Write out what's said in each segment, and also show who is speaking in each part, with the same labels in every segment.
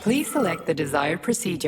Speaker 1: Please select the desired procedure.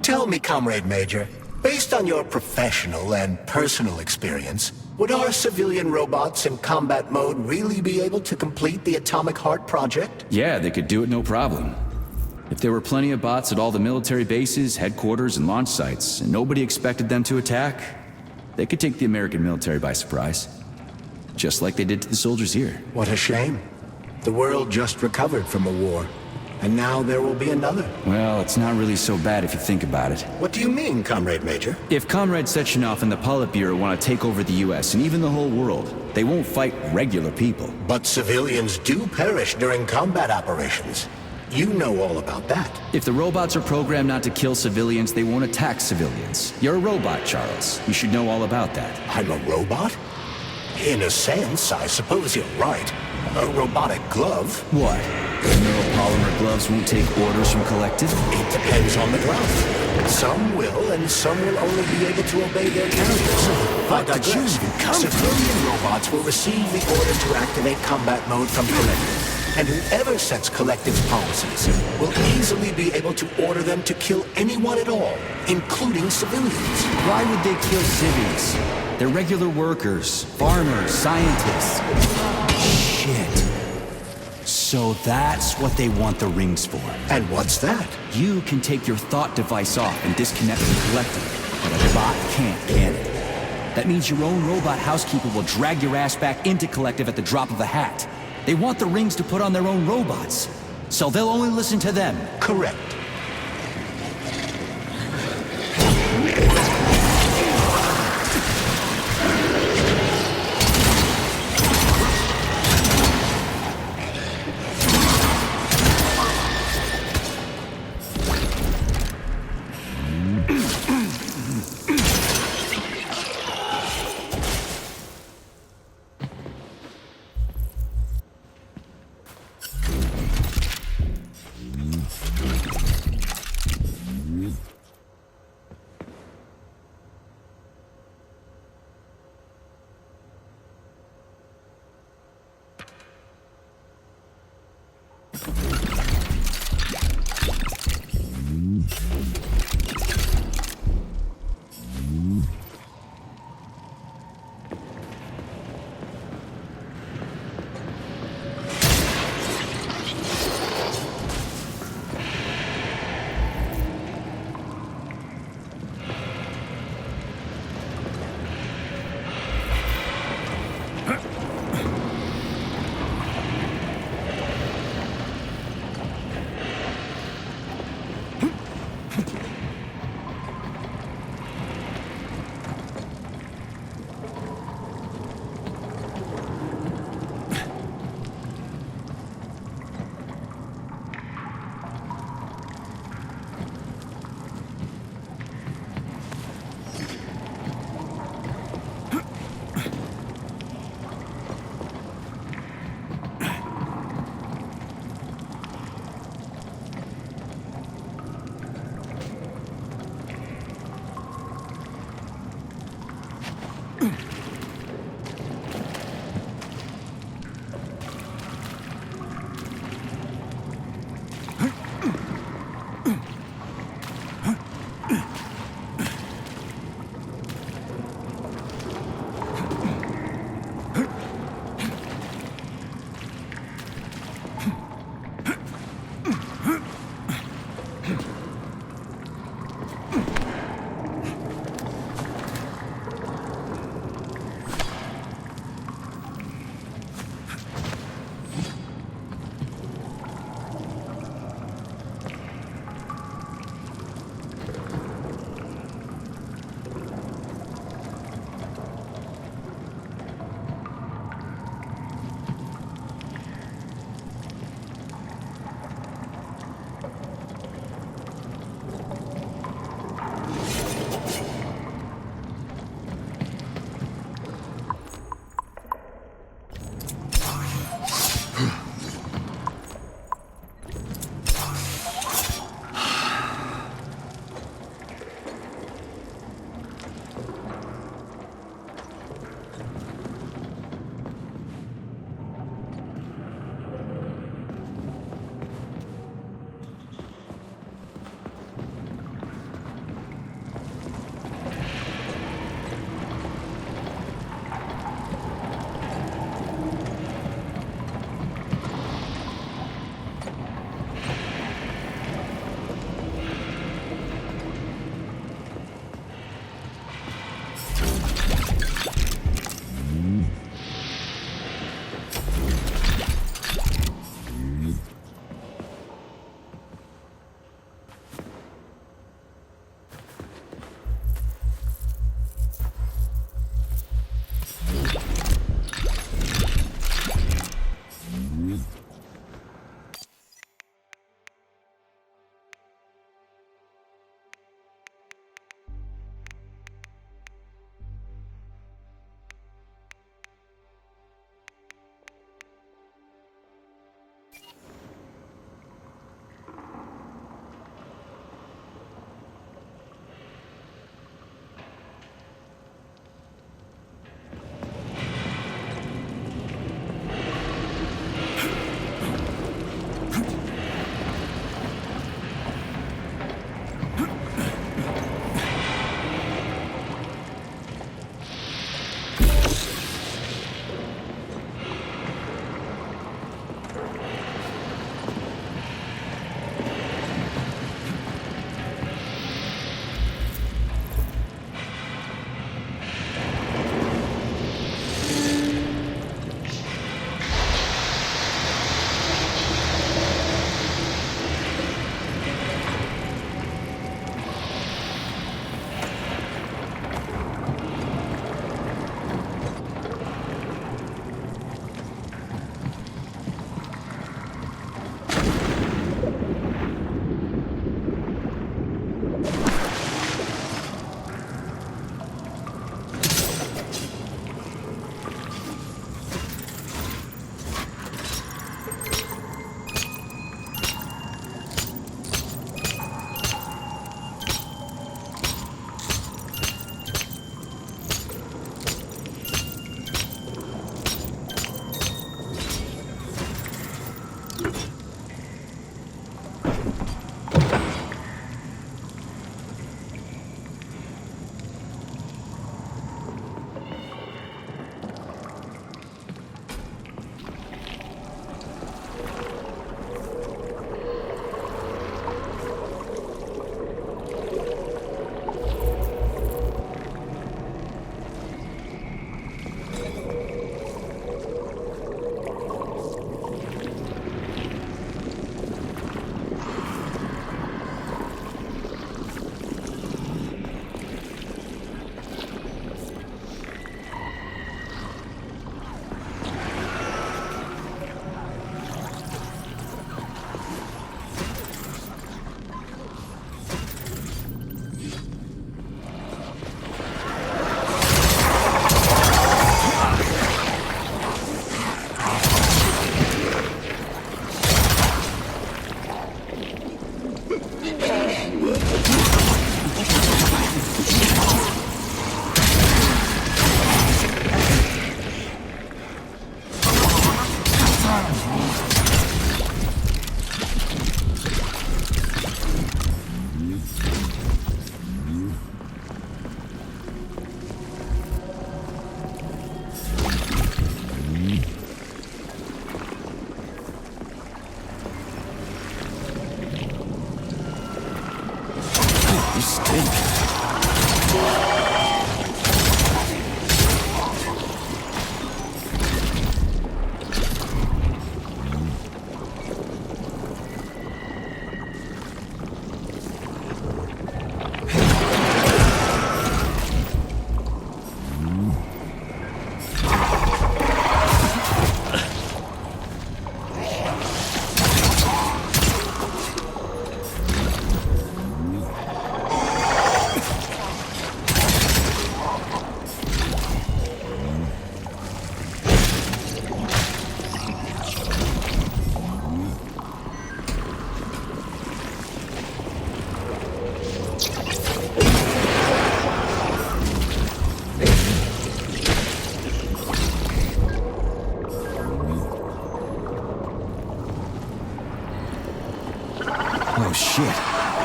Speaker 2: Tell me, Comrade Major, based on your professional and personal experience, would our civilian robots in combat mode really be able to complete the Atomic Heart project?
Speaker 3: Yeah, they could do it no problem. If there were plenty of bots at all the military bases, headquarters, and launch sites, and nobody expected them to attack, they could take the American military by surprise. Just like they did to the soldiers here.
Speaker 2: What a shame. The world just recovered from a war, and now there will be another.
Speaker 3: Well, it's not really so bad if you think about it.
Speaker 2: What do you mean, Comrade Major?
Speaker 3: If Comrade Sechenov and the Politburo want to take over the US and even the whole world, they won't fight regular people.
Speaker 2: But civilians do perish during combat operations. You know all about that.
Speaker 3: If the robots are programmed not to kill civilians, they won't attack civilians. You're a robot, Charles. You should know all about that.
Speaker 2: I'm a robot? In a sense, I suppose you're right. A robotic glove?
Speaker 3: What? Neuropolymer gloves won't take orders from Collective?
Speaker 2: It depends on the glove. Some will, and some will only be able to obey their carriers. I digress. Civilian robots will receive the order to activate combat mode from Collective. And whoever sets Collective's policies will easily be able to order them to kill anyone at all, including civilians.
Speaker 3: Why would they kill civvies? They're regular workers, farmers, scientists. Shit. So that's what they want the rings for.
Speaker 2: And what's that?
Speaker 3: You can take your thought device off and disconnect from Collective, but a bot can't, can it? That means your own robot housekeeper will drag your ass back into Collective at the drop of a hat. They want the rings to put on their own robots, so they'll only listen to them.
Speaker 2: Correct.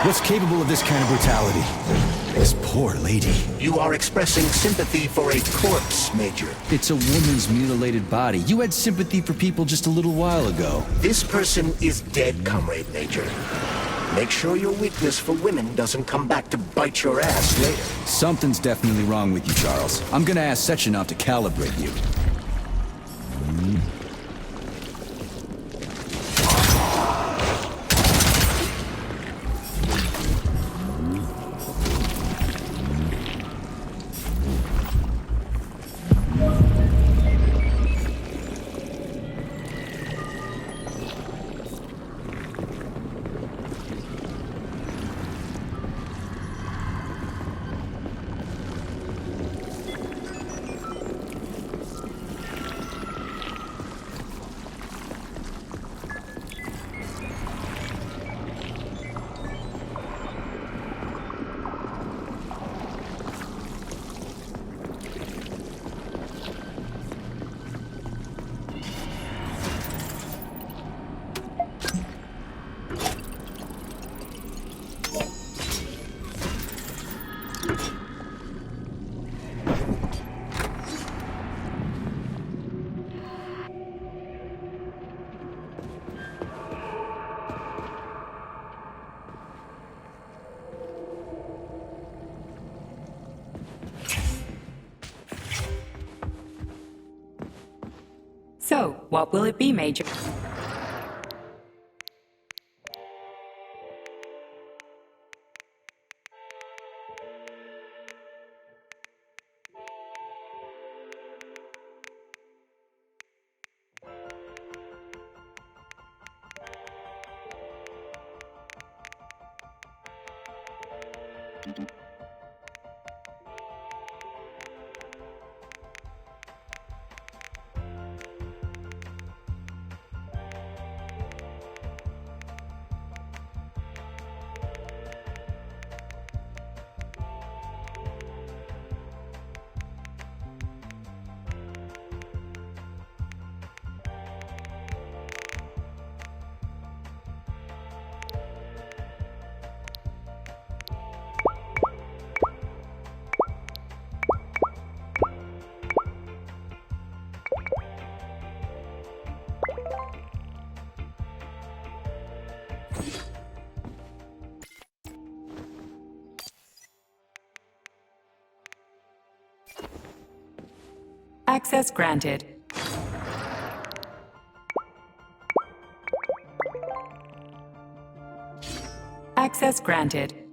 Speaker 3: What's capable of this kind of brutality? This poor lady.
Speaker 2: You are expressing sympathy for a corpse, Major.
Speaker 3: It's a woman's mutilated body. You had sympathy for people just a little while ago.
Speaker 2: This person is dead, Comrade Major. Make sure your weakness for women doesn't come back to bite your ass later.
Speaker 3: Something's definitely wrong with you, Charles. I'm gonna ask Sechenov to calibrate you.
Speaker 1: So, what will it be, Major? Access granted. Access granted.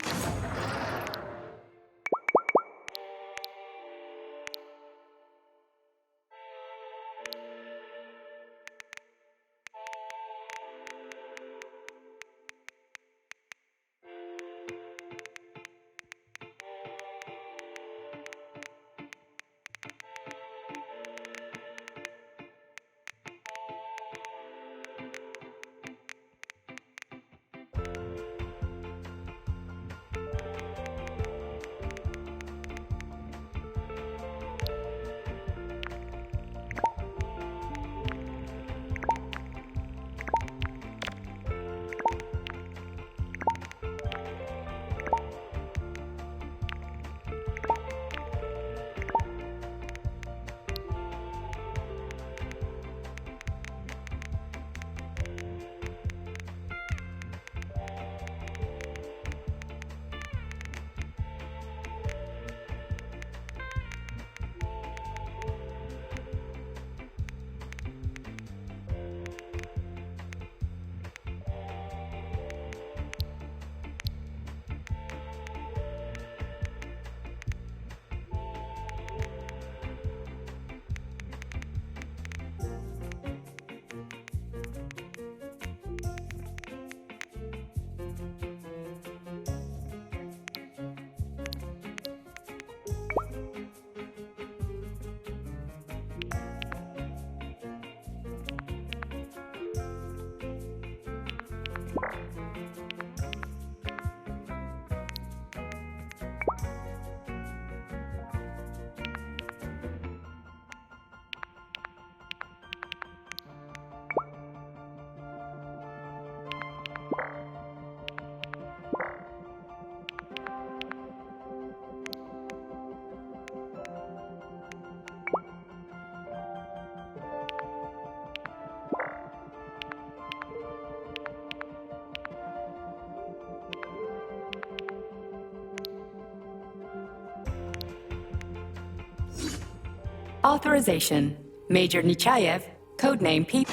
Speaker 1: Authorization. Major Nechayev, codename P.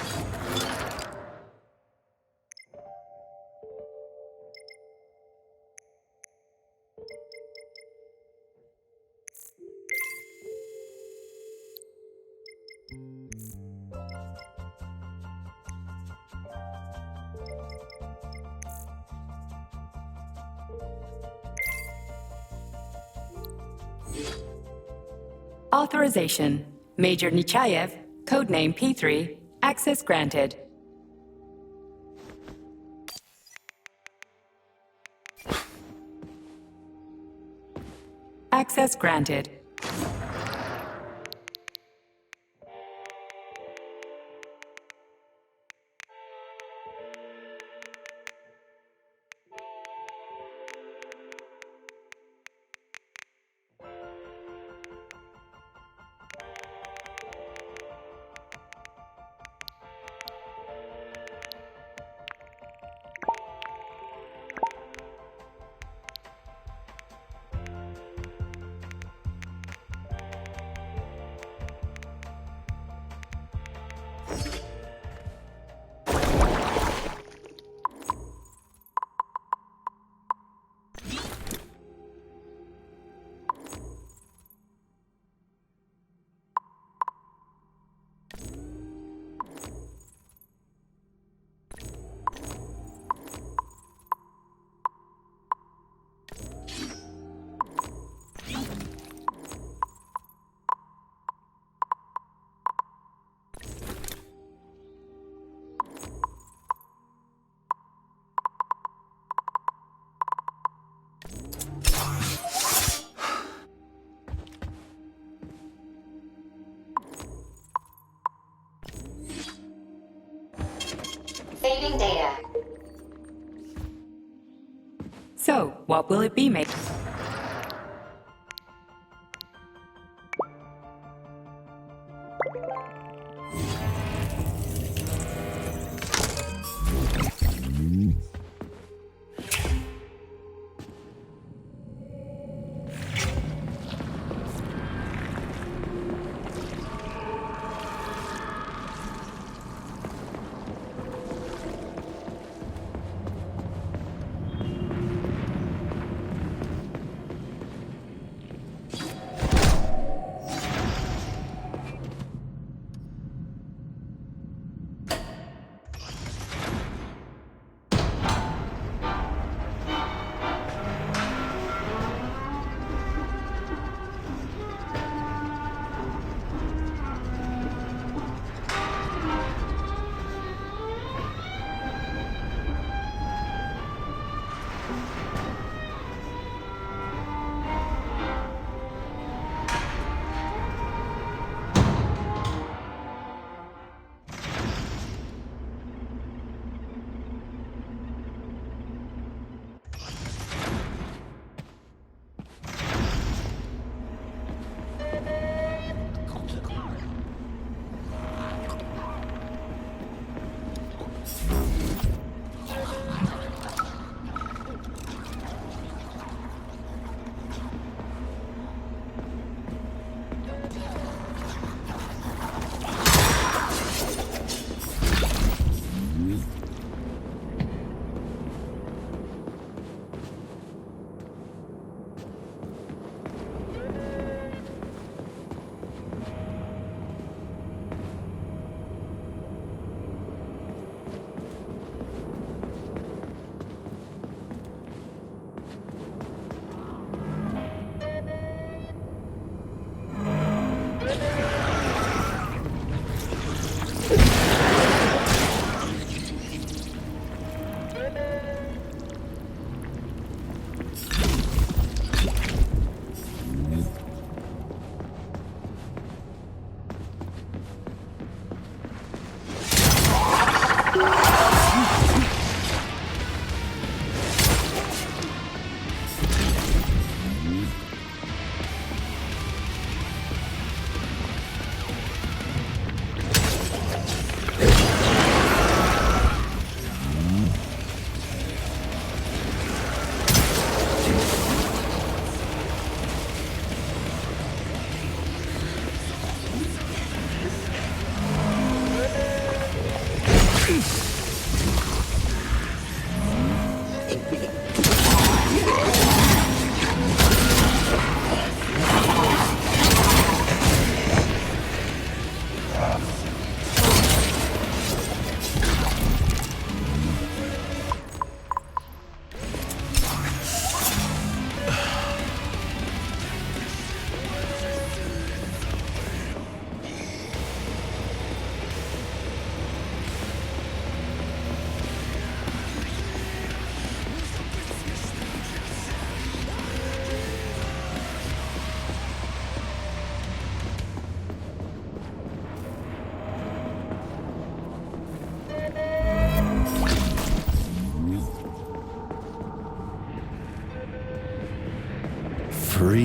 Speaker 1: Authorization. Major Nechayev, codename P3, access granted. Access granted.
Speaker 4: Saving data.
Speaker 1: So, what will it be, Major?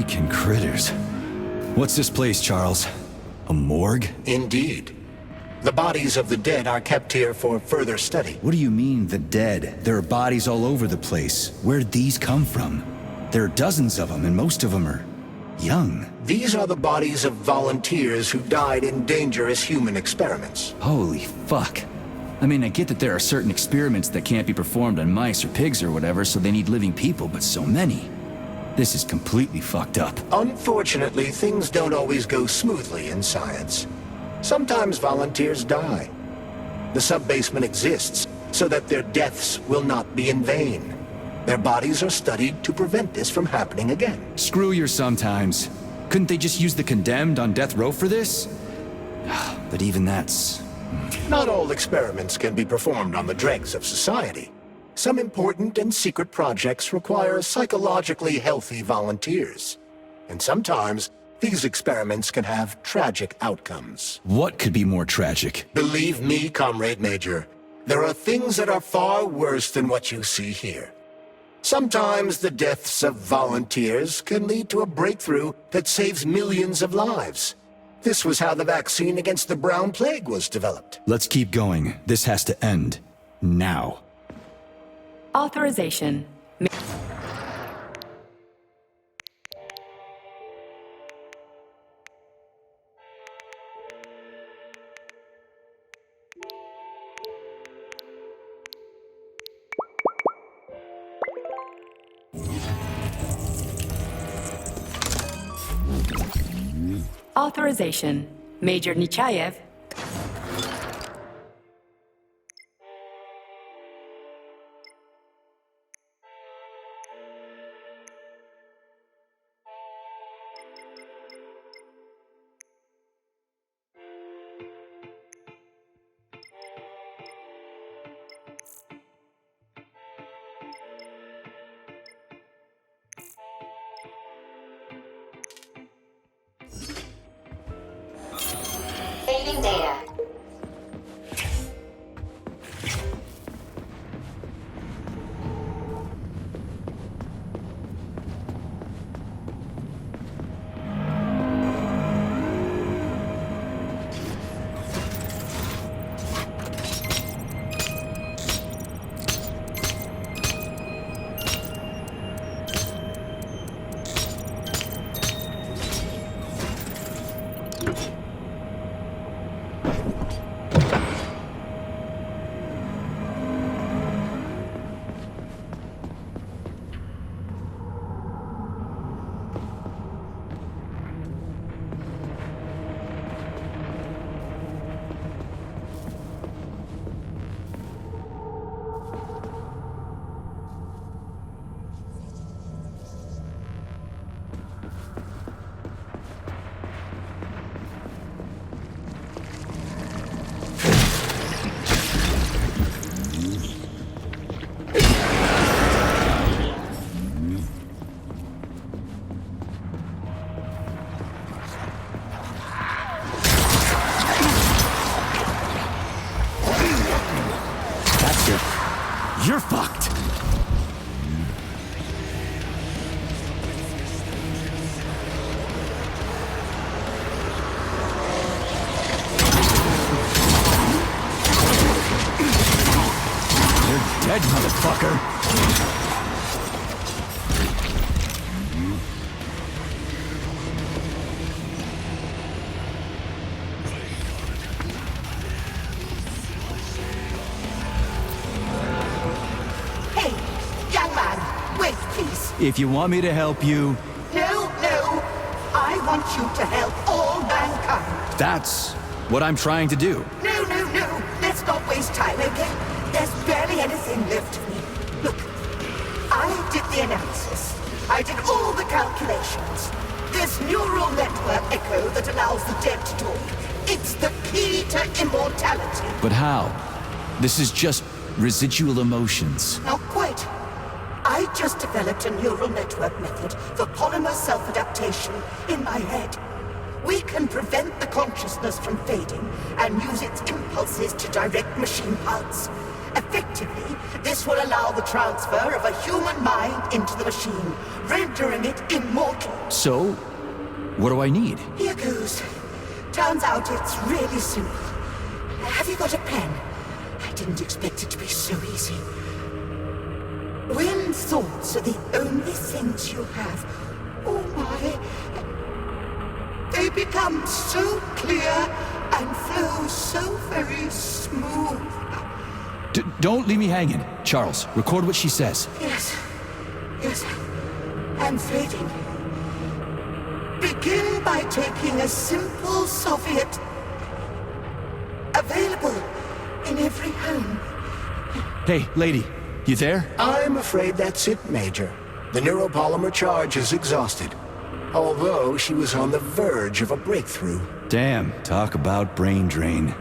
Speaker 3: Freaking critters. What's this place, Charles? A morgue?
Speaker 2: Indeed. The bodies of the dead are kept here for further study.
Speaker 3: What do you mean, the dead? There are bodies all over the place. Where'd these come from? There are dozens of them, and most of them are young.
Speaker 2: These are the bodies of volunteers who died in dangerous human experiments.
Speaker 3: Holy fuck. I mean, I get that there are certain experiments that can't be performed on mice or pigs or whatever, so they need living people, but so many. This is completely fucked up.
Speaker 2: Unfortunately, things don't always go smoothly in science. Sometimes volunteers die. The sub-basement exists so that their deaths will not be in vain. Their bodies are studied to prevent this from happening again.
Speaker 3: Screw your sometimes. Couldn't they just use the condemned on death row for this? But even that's...
Speaker 2: Not all experiments can be performed on the dregs of society. Some important and secret projects require psychologically healthy volunteers. And sometimes, these experiments can have tragic outcomes.
Speaker 3: What could be more tragic?
Speaker 2: Believe me, Comrade Major, there are things that are far worse than what you see here. Sometimes the deaths of volunteers can lead to a breakthrough that saves millions of lives. This was how the vaccine against the brown plague was developed.
Speaker 3: Let's keep going. This has to end. Now.
Speaker 1: Authorization. Authorization. Major Nechayev.
Speaker 4: Fading data.
Speaker 3: You're fucked! You're dead, motherfucker! If you want me to help you...
Speaker 5: No. I want you to help all mankind.
Speaker 3: That's what I'm trying to do.
Speaker 5: No. Let's not waste time, okay? There's barely anything left of me. Look, I did the analysis. I did all the calculations. This neural network echo that allows the dead to talk. It's the key to immortality.
Speaker 3: But how? This is just residual emotions.
Speaker 5: Not quite. I just developed a neural network method for polymer self-adaptation in my head. We can prevent the consciousness from fading and use its impulses to direct machine parts. Effectively, this will allow the transfer of a human mind into the machine, rendering it immortal.
Speaker 3: So, what do I need?
Speaker 5: Here goes. Turns out it's really simple. Have you got a pen? I didn't expect it to be so easy. When thoughts are the only things you have, oh my, they become so clear and flow so very smooth.
Speaker 3: Don't leave me hanging. Charles, record what she says.
Speaker 5: Yes, I'm fading. Begin by taking a simple Soviet, available in every home.
Speaker 3: Hey, lady, you there?
Speaker 2: I'm afraid that's it, Major. The neuropolymer charge is exhausted. Although she was on the verge of a breakthrough.
Speaker 3: Damn, talk about brain drain.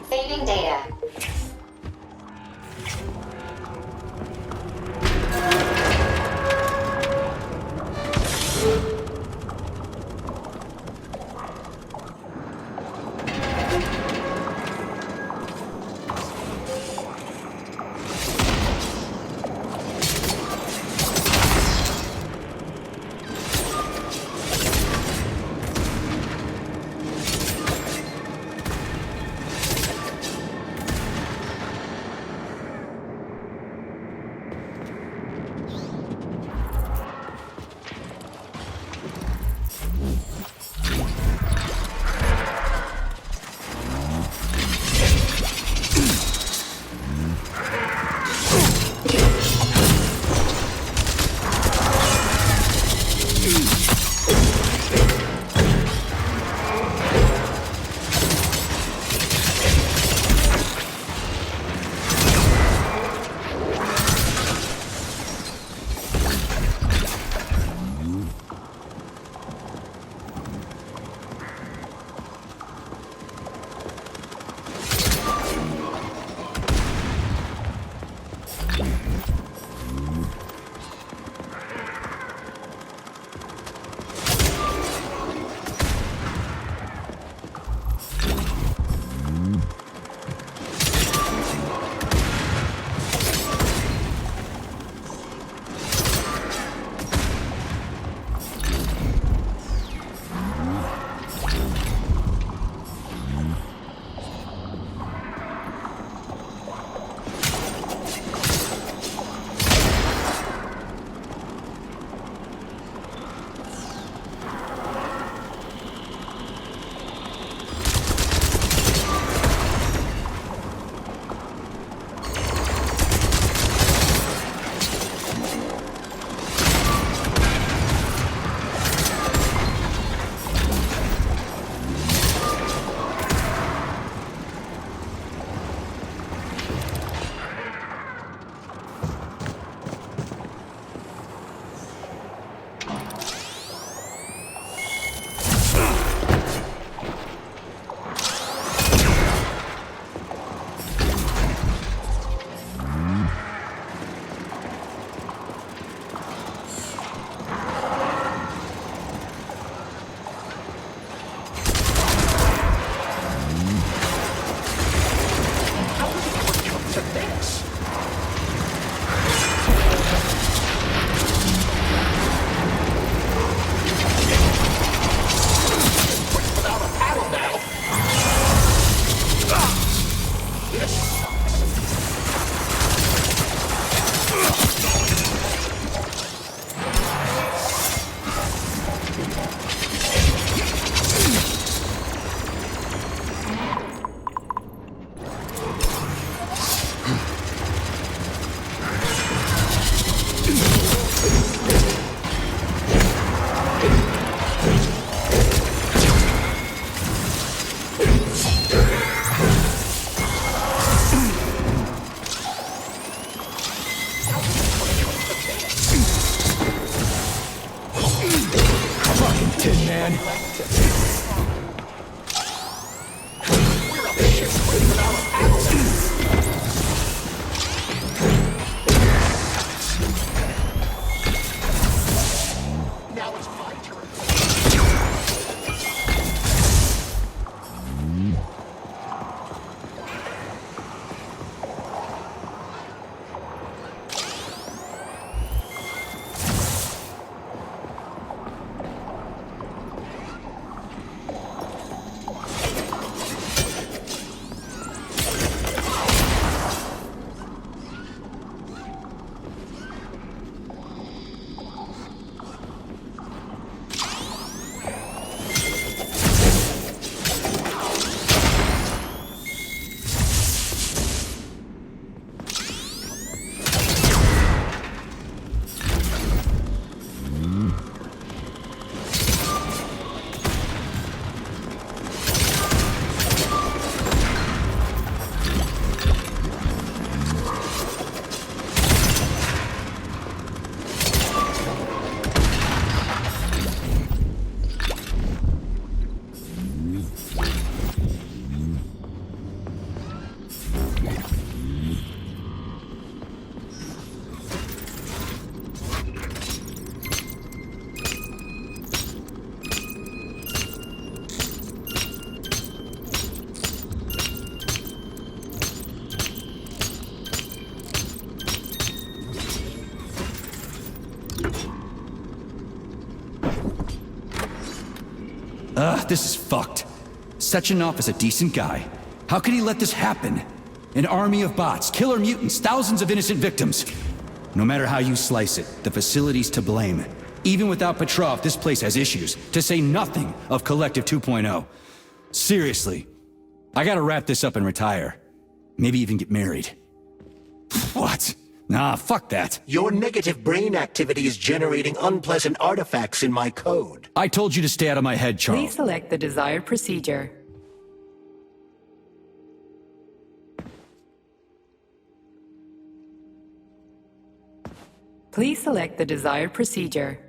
Speaker 4: Saving data.
Speaker 3: Tin Man.
Speaker 2: Now it's my turn.
Speaker 3: This is fucked. Sechenov is a decent guy. How could he let this happen? An army of bots, killer mutants, thousands of innocent victims. No matter how you slice it, the facility's to blame. Even without Petrov, this place has issues, to say nothing of Collective 2.0. Seriously, I gotta wrap this up and retire. Maybe even get married. What? Nah, fuck that.
Speaker 2: Your negative brain activity is generating unpleasant artifacts in my code.
Speaker 3: I told you to stay out of my head,
Speaker 1: Please
Speaker 3: Charles.
Speaker 1: select the desired procedure. Please select the desired procedure.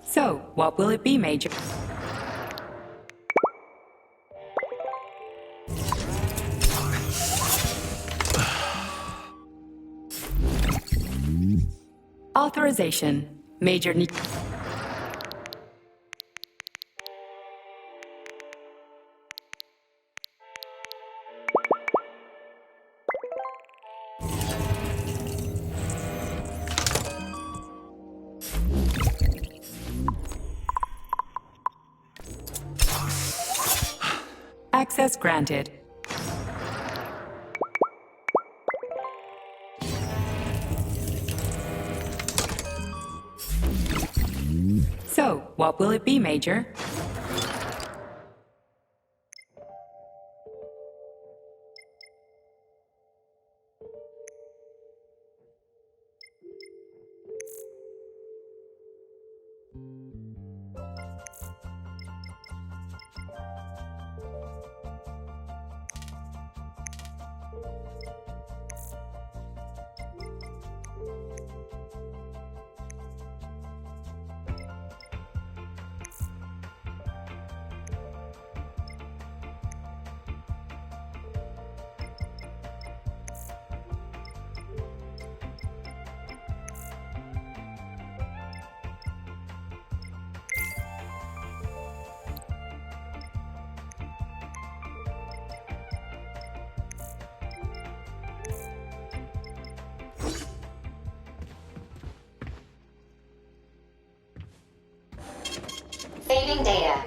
Speaker 1: So, what will it be, Major? Authorization. Major Access granted. So, what will it be, Major?
Speaker 4: Saving data.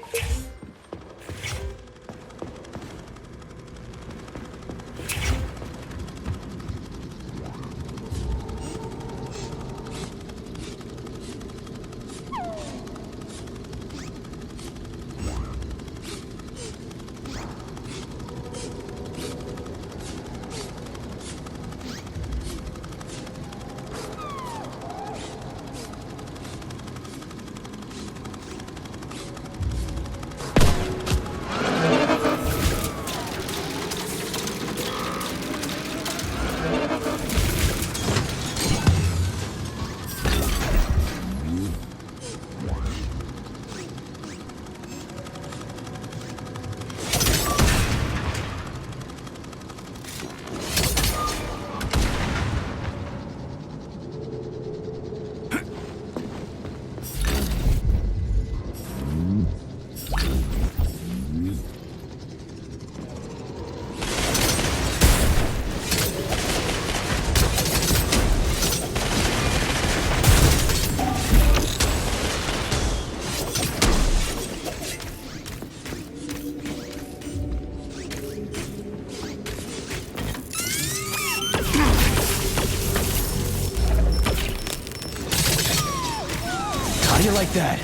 Speaker 3: How do you like that?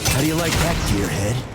Speaker 3: How do you like that, gearhead?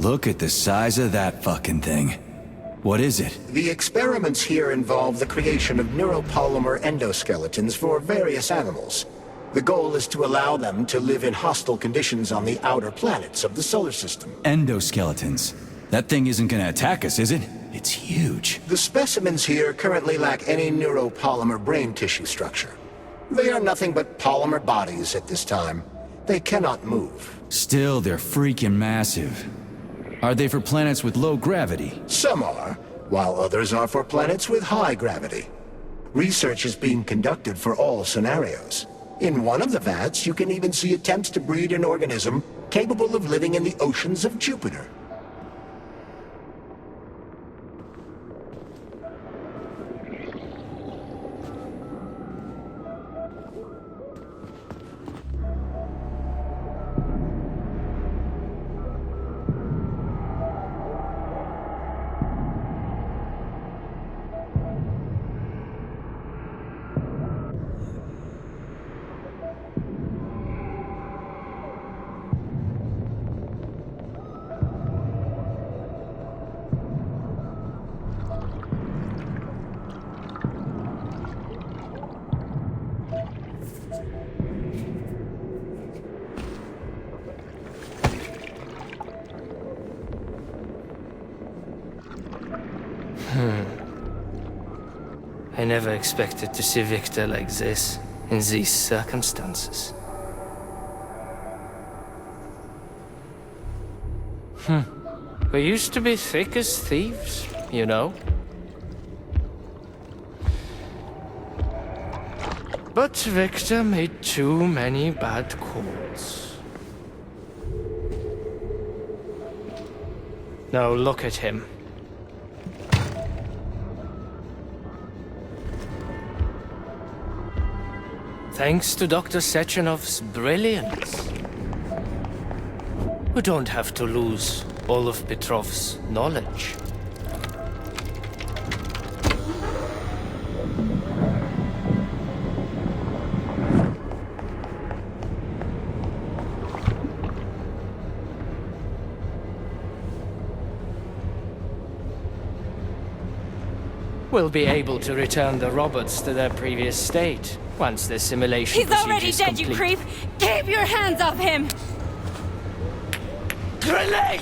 Speaker 3: Look at the size of that fucking thing. What is it?
Speaker 2: The experiments here involve the creation of neuropolymer endoskeletons for various animals. The goal is to allow them to live in hostile conditions on the outer planets of the solar system.
Speaker 3: Endoskeletons. That thing isn't gonna attack us, is it? It's huge.
Speaker 2: The specimens here currently lack any neuropolymer brain tissue structure. They are nothing but polymer bodies at this time. They cannot move.
Speaker 3: Still, they're freaking massive. Are they for planets with low gravity?
Speaker 2: Some are, while others are for planets with high gravity. Research is being conducted for all scenarios. In one of the vats, you can even see attempts to breed an organism capable of living in the oceans of Jupiter.
Speaker 6: I never expected to see Victor like this, in these circumstances. We used to be thick as thieves, you know? But Victor made too many bad calls. Now look at him. Thanks to Dr. Sechenov's brilliance, we don't have to lose all of Petrov's knowledge. We'll be able to return the robots to their previous state once the simulation
Speaker 7: He's already
Speaker 6: procedure's
Speaker 7: dead, you
Speaker 6: complete.
Speaker 7: creep! Keep your hands off him!
Speaker 6: Grenade!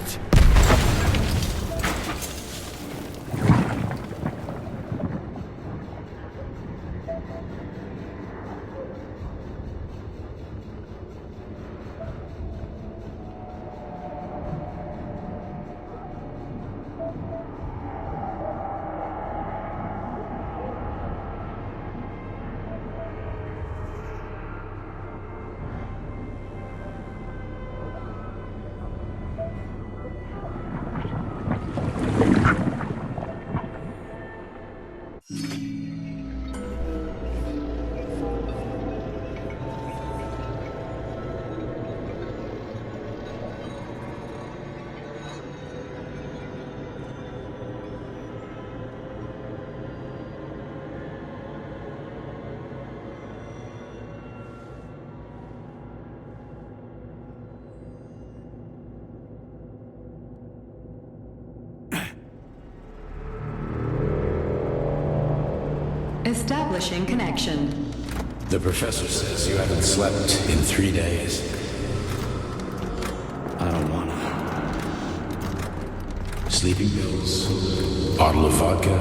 Speaker 1: Establishing connection.
Speaker 8: The professor says you haven't slept in 3 days. I don't wanna. Sleeping pills, bottle of vodka.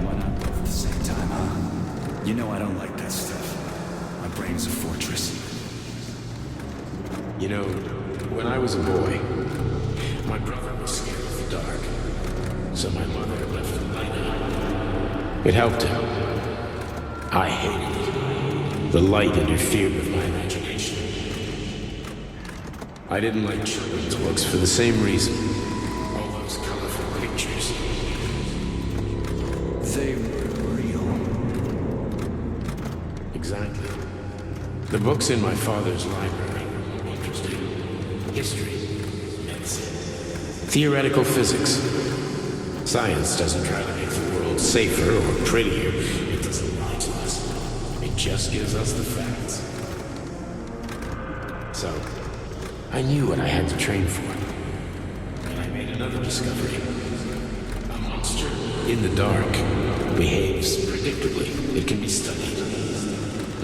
Speaker 3: Why not both at the same time, huh? You know I don't like that stuff. My brain's a fortress.
Speaker 8: You know, when I was a boy, my brother was scared of the dark. So my mother left the light on. It helped him. I hated it. The light interfered with my imagination. I didn't like children's books for the same reason. All those colorful pictures.
Speaker 3: They were real.
Speaker 8: Exactly. The books in my father's library were interesting. History, medicine, theoretical physics. Science doesn't try to make the world safer or prettier. It doesn't lie to us. It just gives us the facts. So, I knew what I had to train for. And I made another discovery. A monster in the dark behaves predictably. It can be studied.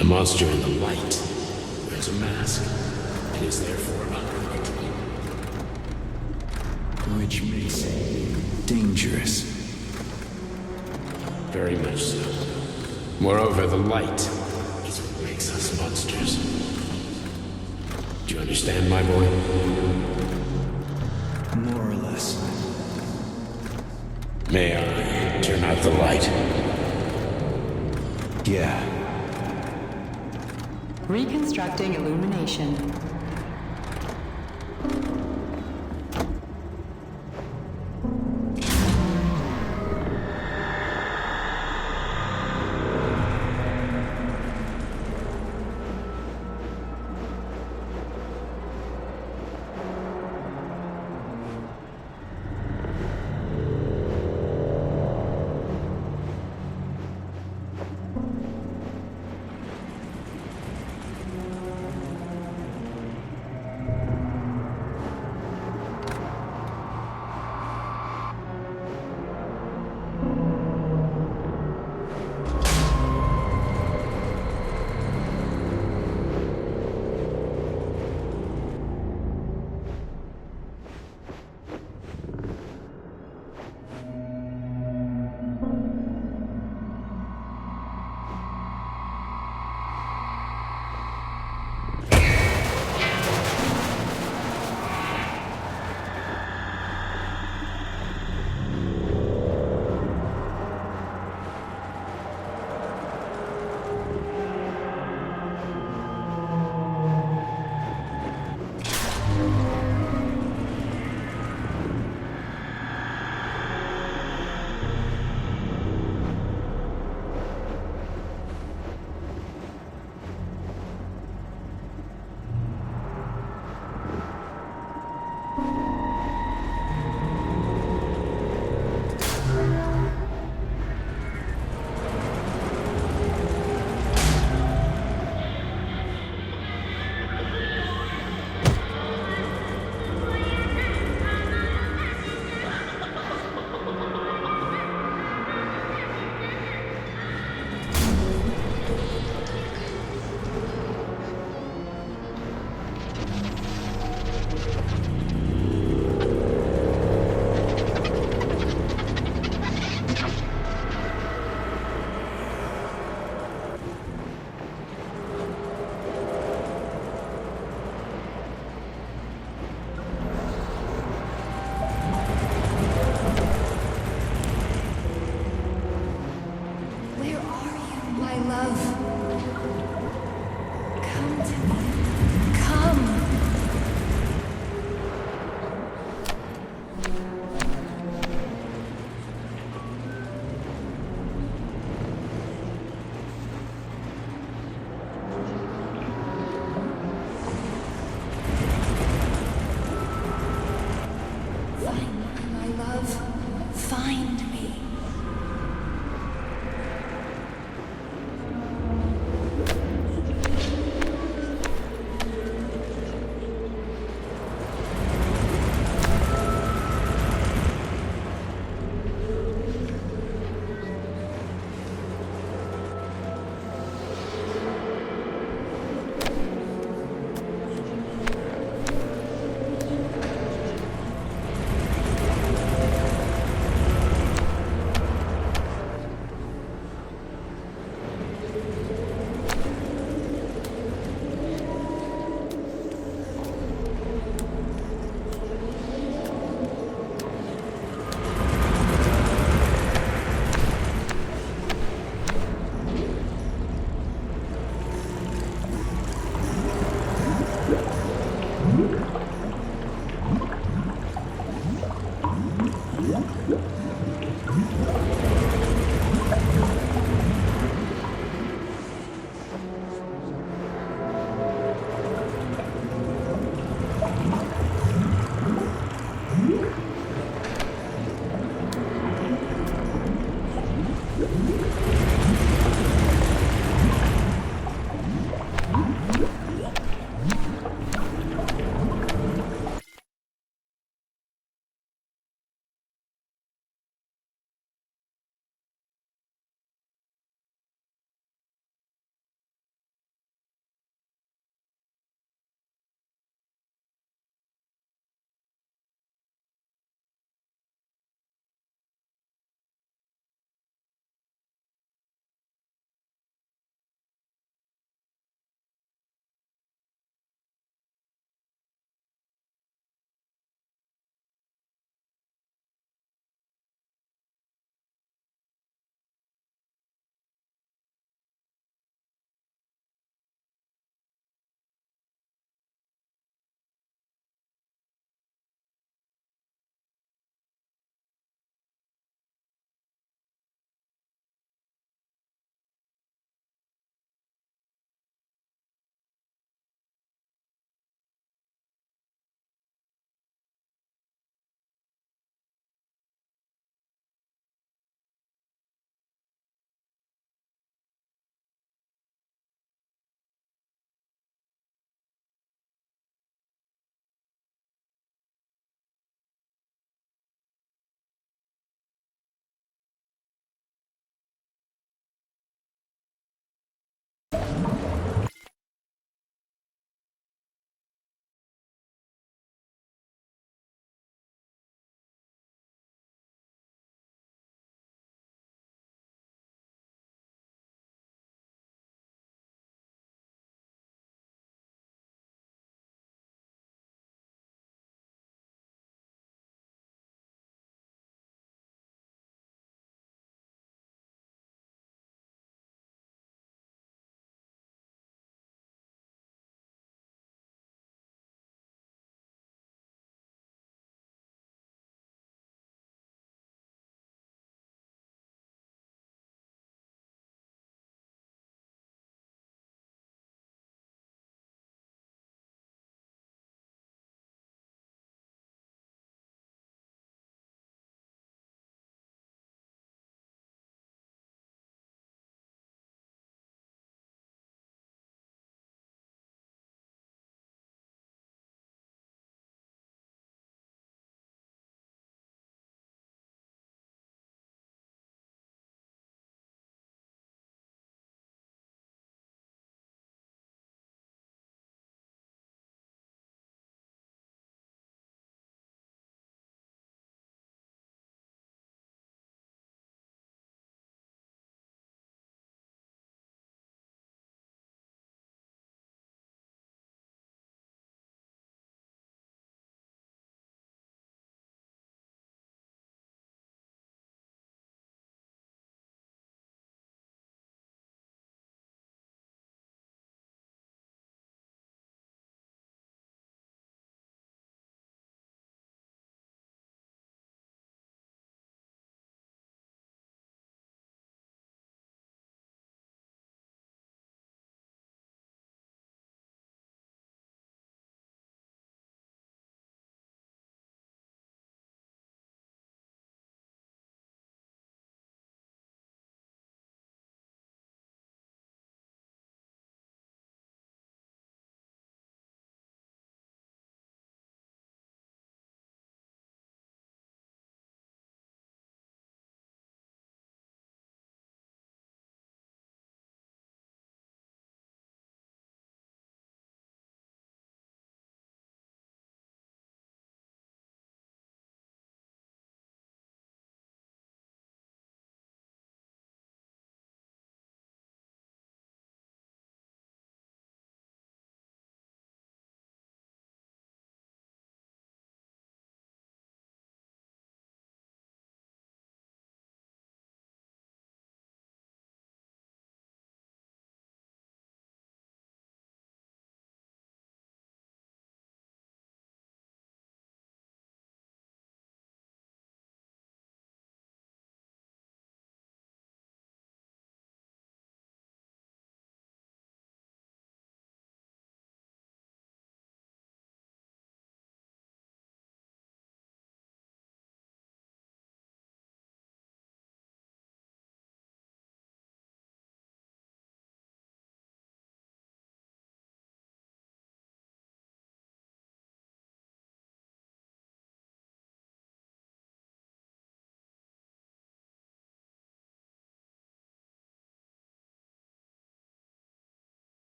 Speaker 8: A monster in the light wears a mask and is therefore unpredictable.
Speaker 3: Which makes it dangerous.
Speaker 8: Very much so. Moreover, the light is what makes us monsters. Do you understand, my boy?
Speaker 3: More or less.
Speaker 8: May I turn out the light?
Speaker 3: Yeah.
Speaker 1: Reconstructing illumination.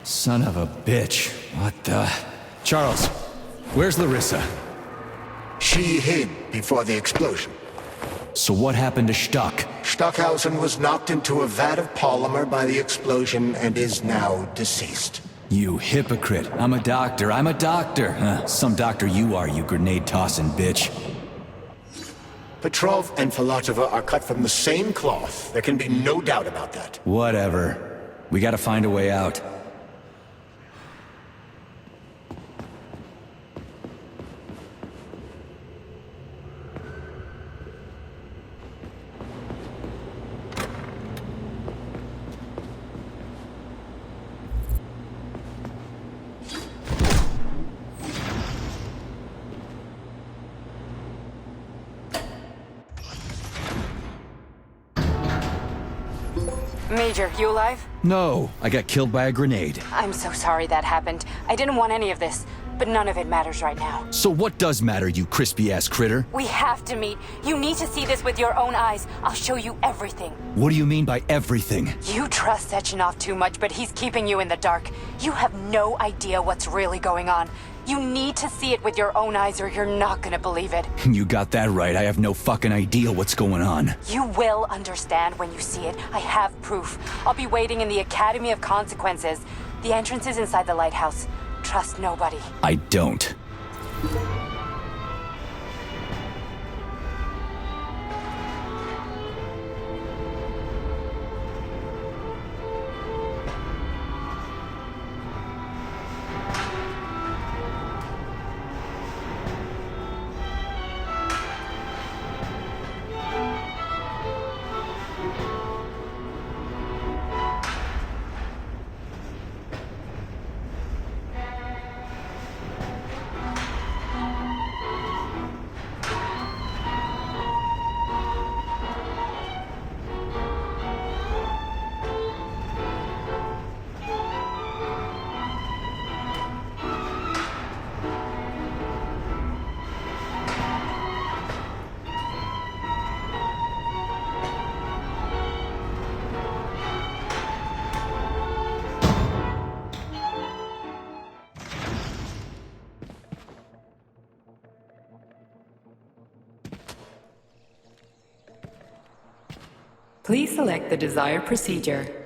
Speaker 3: Son of a bitch. What the... Charles, where's Larissa?
Speaker 2: She hid before the explosion.
Speaker 3: So what happened to Stuck?
Speaker 2: Stockhausen was knocked into a vat of polymer by the explosion and is now deceased.
Speaker 3: You hypocrite. I'm a doctor. I'm a doctor. Huh, some doctor you are, you grenade-tossing bitch.
Speaker 2: Petrov and Filatova are cut from the same cloth. There can be no doubt about that.
Speaker 3: Whatever. We gotta find a way out.
Speaker 7: Major, you alive?
Speaker 3: No, I got killed by a grenade.
Speaker 7: I'm so sorry that happened. I didn't want any of this, but none of it matters right now.
Speaker 3: So what does matter, you crispy-ass critter?
Speaker 7: We have to meet. You need to see this with your own eyes. I'll show you everything.
Speaker 3: What do you mean by everything?
Speaker 7: You trust Sechenov too much, but he's keeping you in the dark. You have no idea what's really going on. You need to see it with your own eyes or you're not gonna believe it.
Speaker 3: You got that right. I have no fucking idea what's going on.
Speaker 7: You will understand when you see it. I have proof. I'll be waiting in the Academy of Consequences. The entrance is inside the lighthouse. Trust nobody.
Speaker 3: I don't.
Speaker 1: Please select the desired procedure.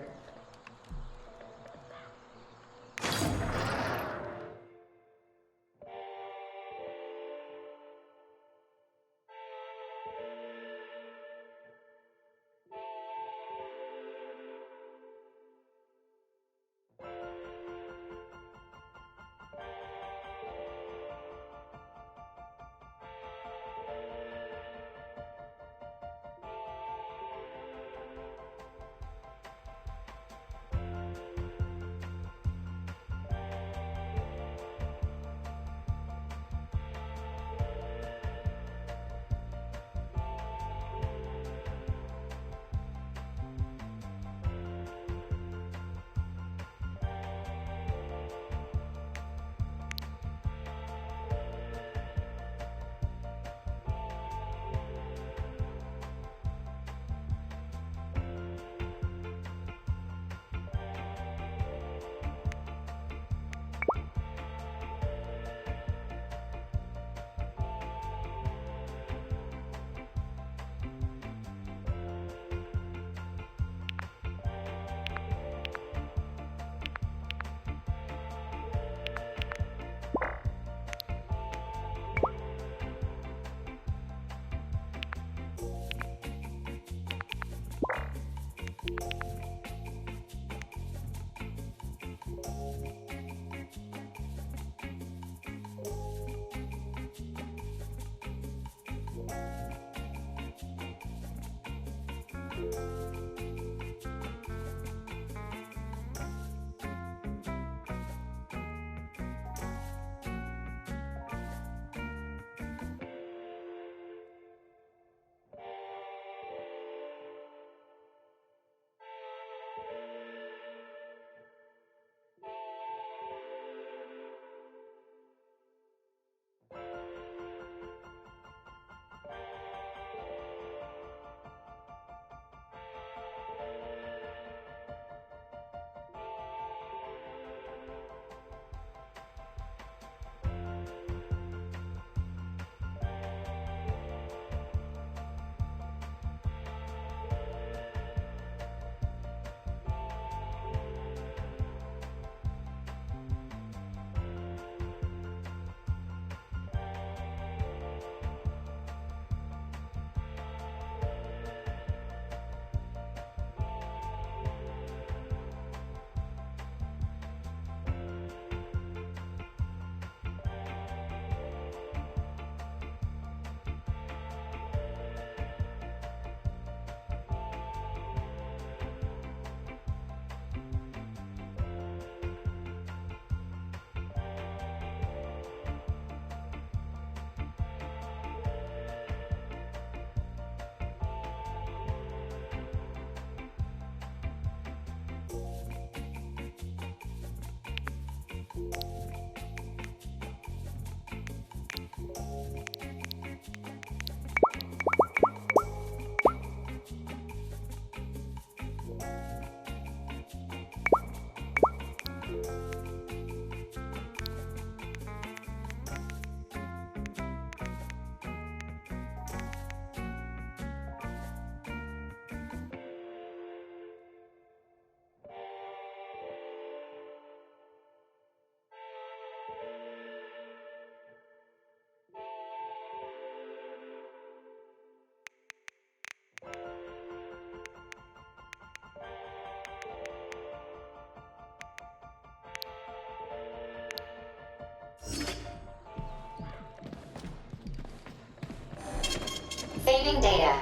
Speaker 4: Saving data.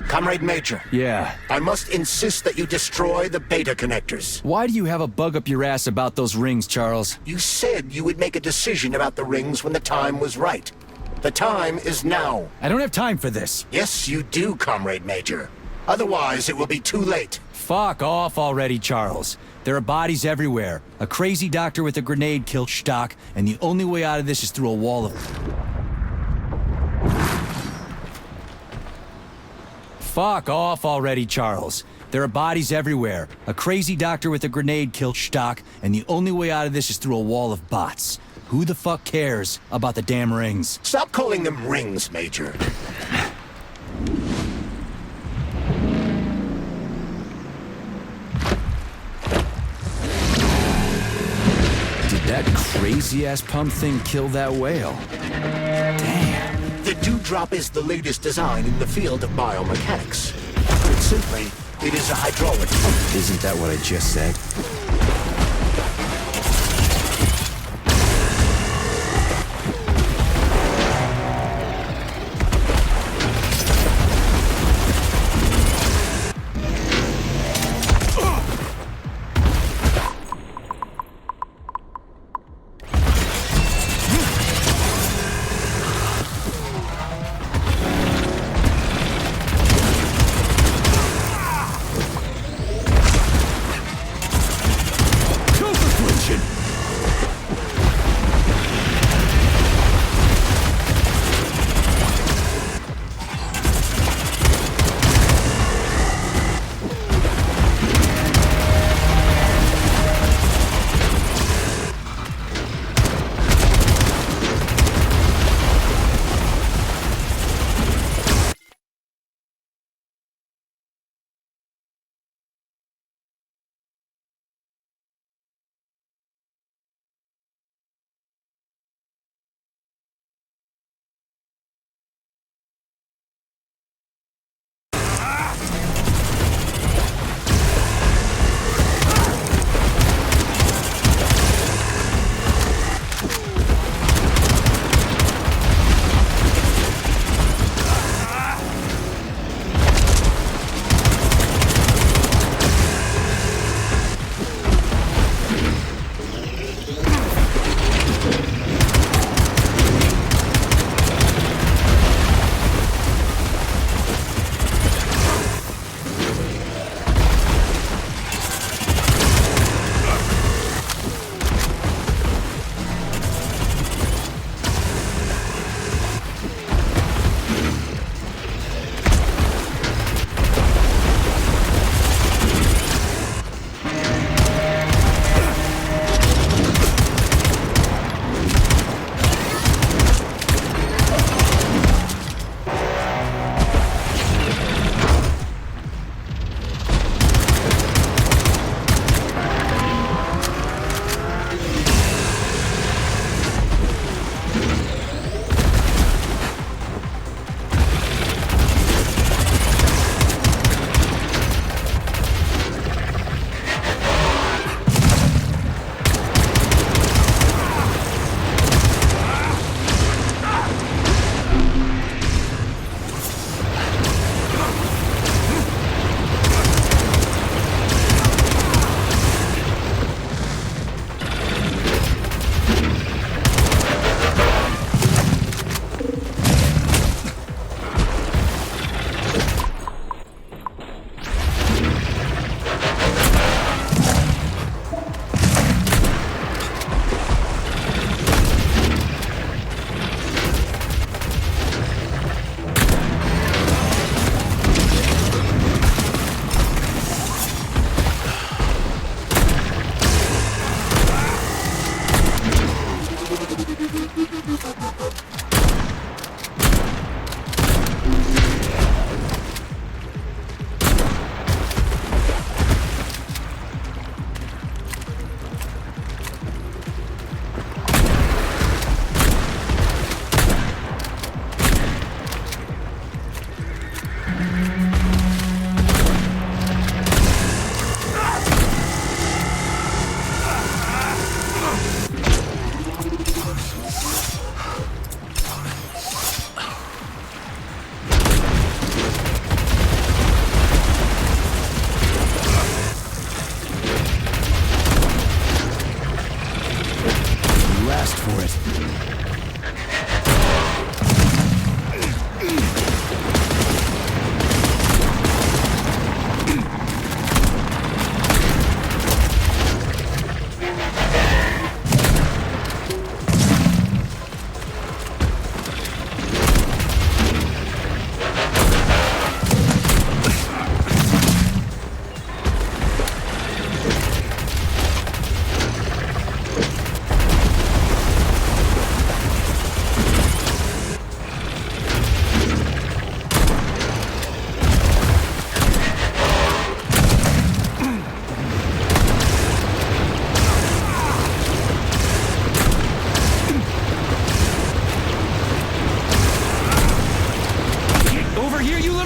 Speaker 2: Comrade Major,
Speaker 3: Yeah.
Speaker 2: I must insist that you destroy the beta connectors.
Speaker 3: Why do you have a bug up your ass about those rings, Charles?
Speaker 2: You said you would make a decision about the rings when the time was right. The time is now.
Speaker 3: I don't have time for this.
Speaker 2: Yes, you do, Comrade Major. Otherwise, it will be too late.
Speaker 3: Fuck off already, Charles. There are bodies everywhere. A crazy doctor with a grenade killed Stock, and the only way out of this is through a wall of... Fuck off already, Charles. There are bodies everywhere. A crazy doctor with a grenade killed Stock, and the only way out of this is through a wall of bots. Who the fuck cares about the damn rings?
Speaker 2: Stop calling them rings, Major.
Speaker 3: crazy-ass pump thing kill that whale. Damn.
Speaker 2: The Dewdrop is the latest design in the field of biomechanics. Put simply, it is a hydraulic pump.
Speaker 3: Isn't that what I just said?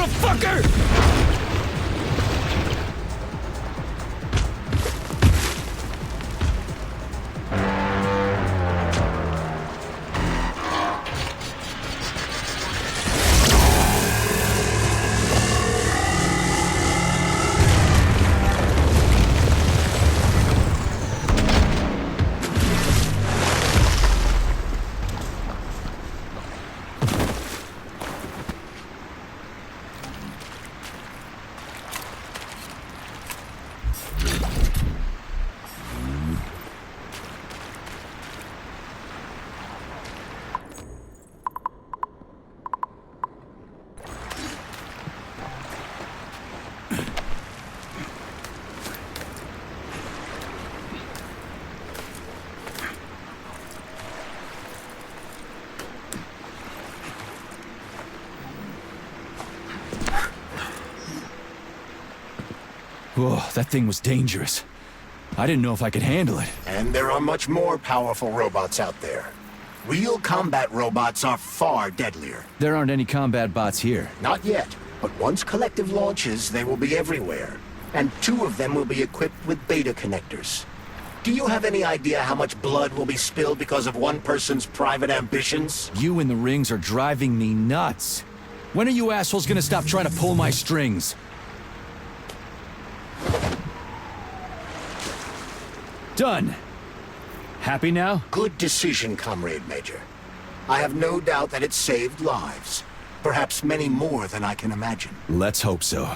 Speaker 3: little fucker! Whoa, that thing was dangerous. I didn't know if I could handle it.
Speaker 2: And there are much more powerful robots out there. Real combat robots are far deadlier.
Speaker 3: There aren't any combat bots here.
Speaker 2: Not yet, but once Collective launches, they will be everywhere. And 2 of them will be equipped with beta connectors. Do you have any idea how much blood will be spilled because of one person's private ambitions?
Speaker 3: You in the rings are driving me nuts. When are you assholes gonna stop trying to pull my strings? Done. Happy now?
Speaker 2: Good decision, Comrade Major. I have no doubt that it saved lives. Perhaps many more than I can imagine.
Speaker 3: Let's hope so.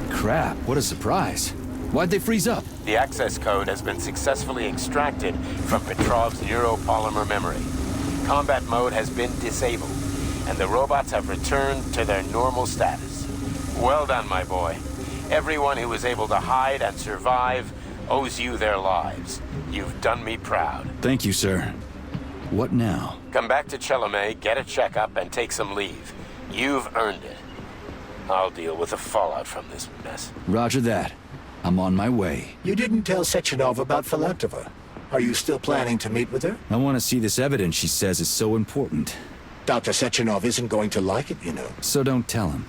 Speaker 3: Crap, what a surprise. Why'd they freeze up?
Speaker 9: The access code has been successfully extracted from Petrov's neuropolymer memory. Combat mode has been disabled, and the robots have returned to their normal status. Well done, my boy. Everyone who was able to hide and survive owes you their lives. You've done me proud.
Speaker 3: Thank you, sir. What now?
Speaker 9: Come back to Chelomey, get a checkup, and take some leave. You've earned it. I'll deal with the fallout from this mess.
Speaker 3: Roger that. I'm on my way.
Speaker 2: You didn't tell Sechenov about Filantova. Are you still planning to meet with her?
Speaker 3: I want to see this evidence she says is so important.
Speaker 2: Dr. Sechenov isn't going to like it, you know.
Speaker 3: So don't tell him.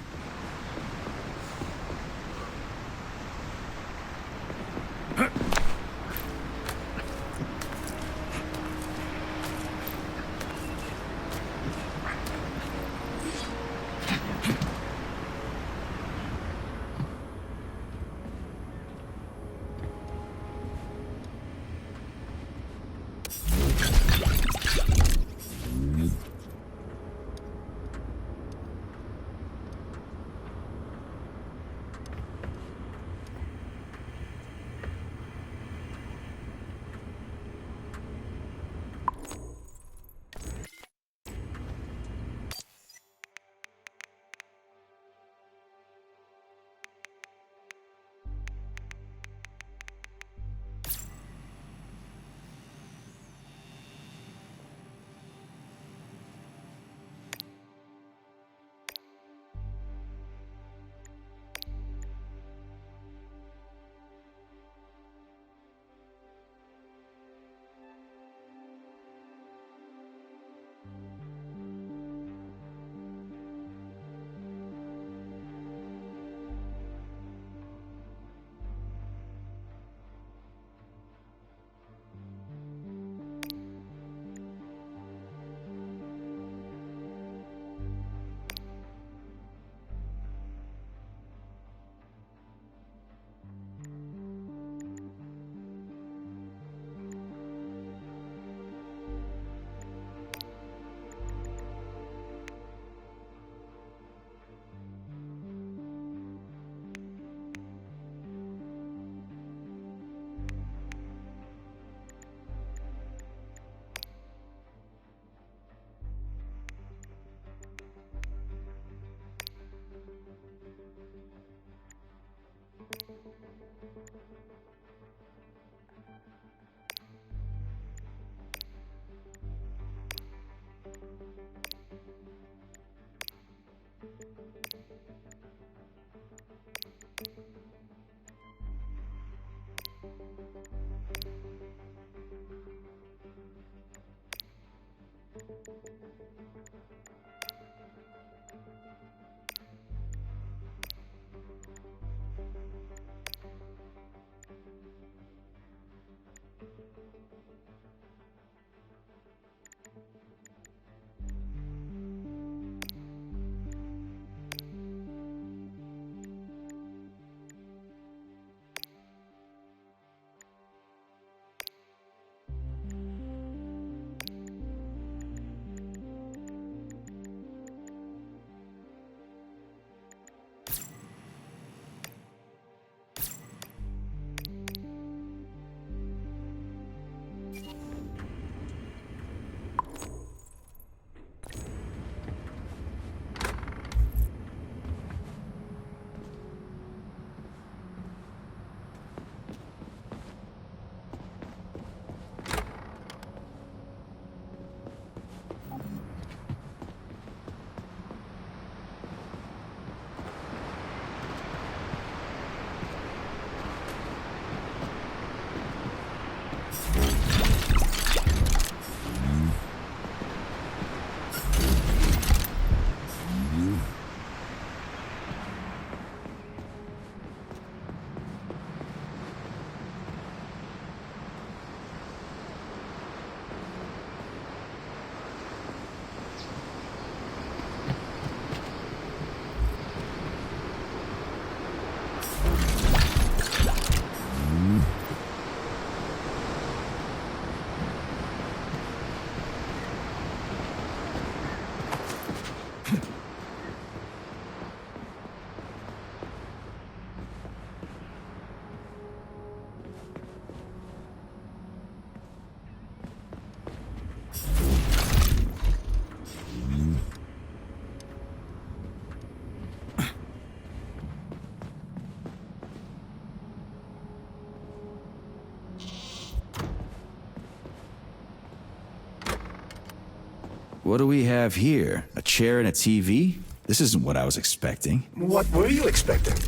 Speaker 3: what do we have here? A chair and a TV? This isn't what I was expecting.
Speaker 2: What were you expecting?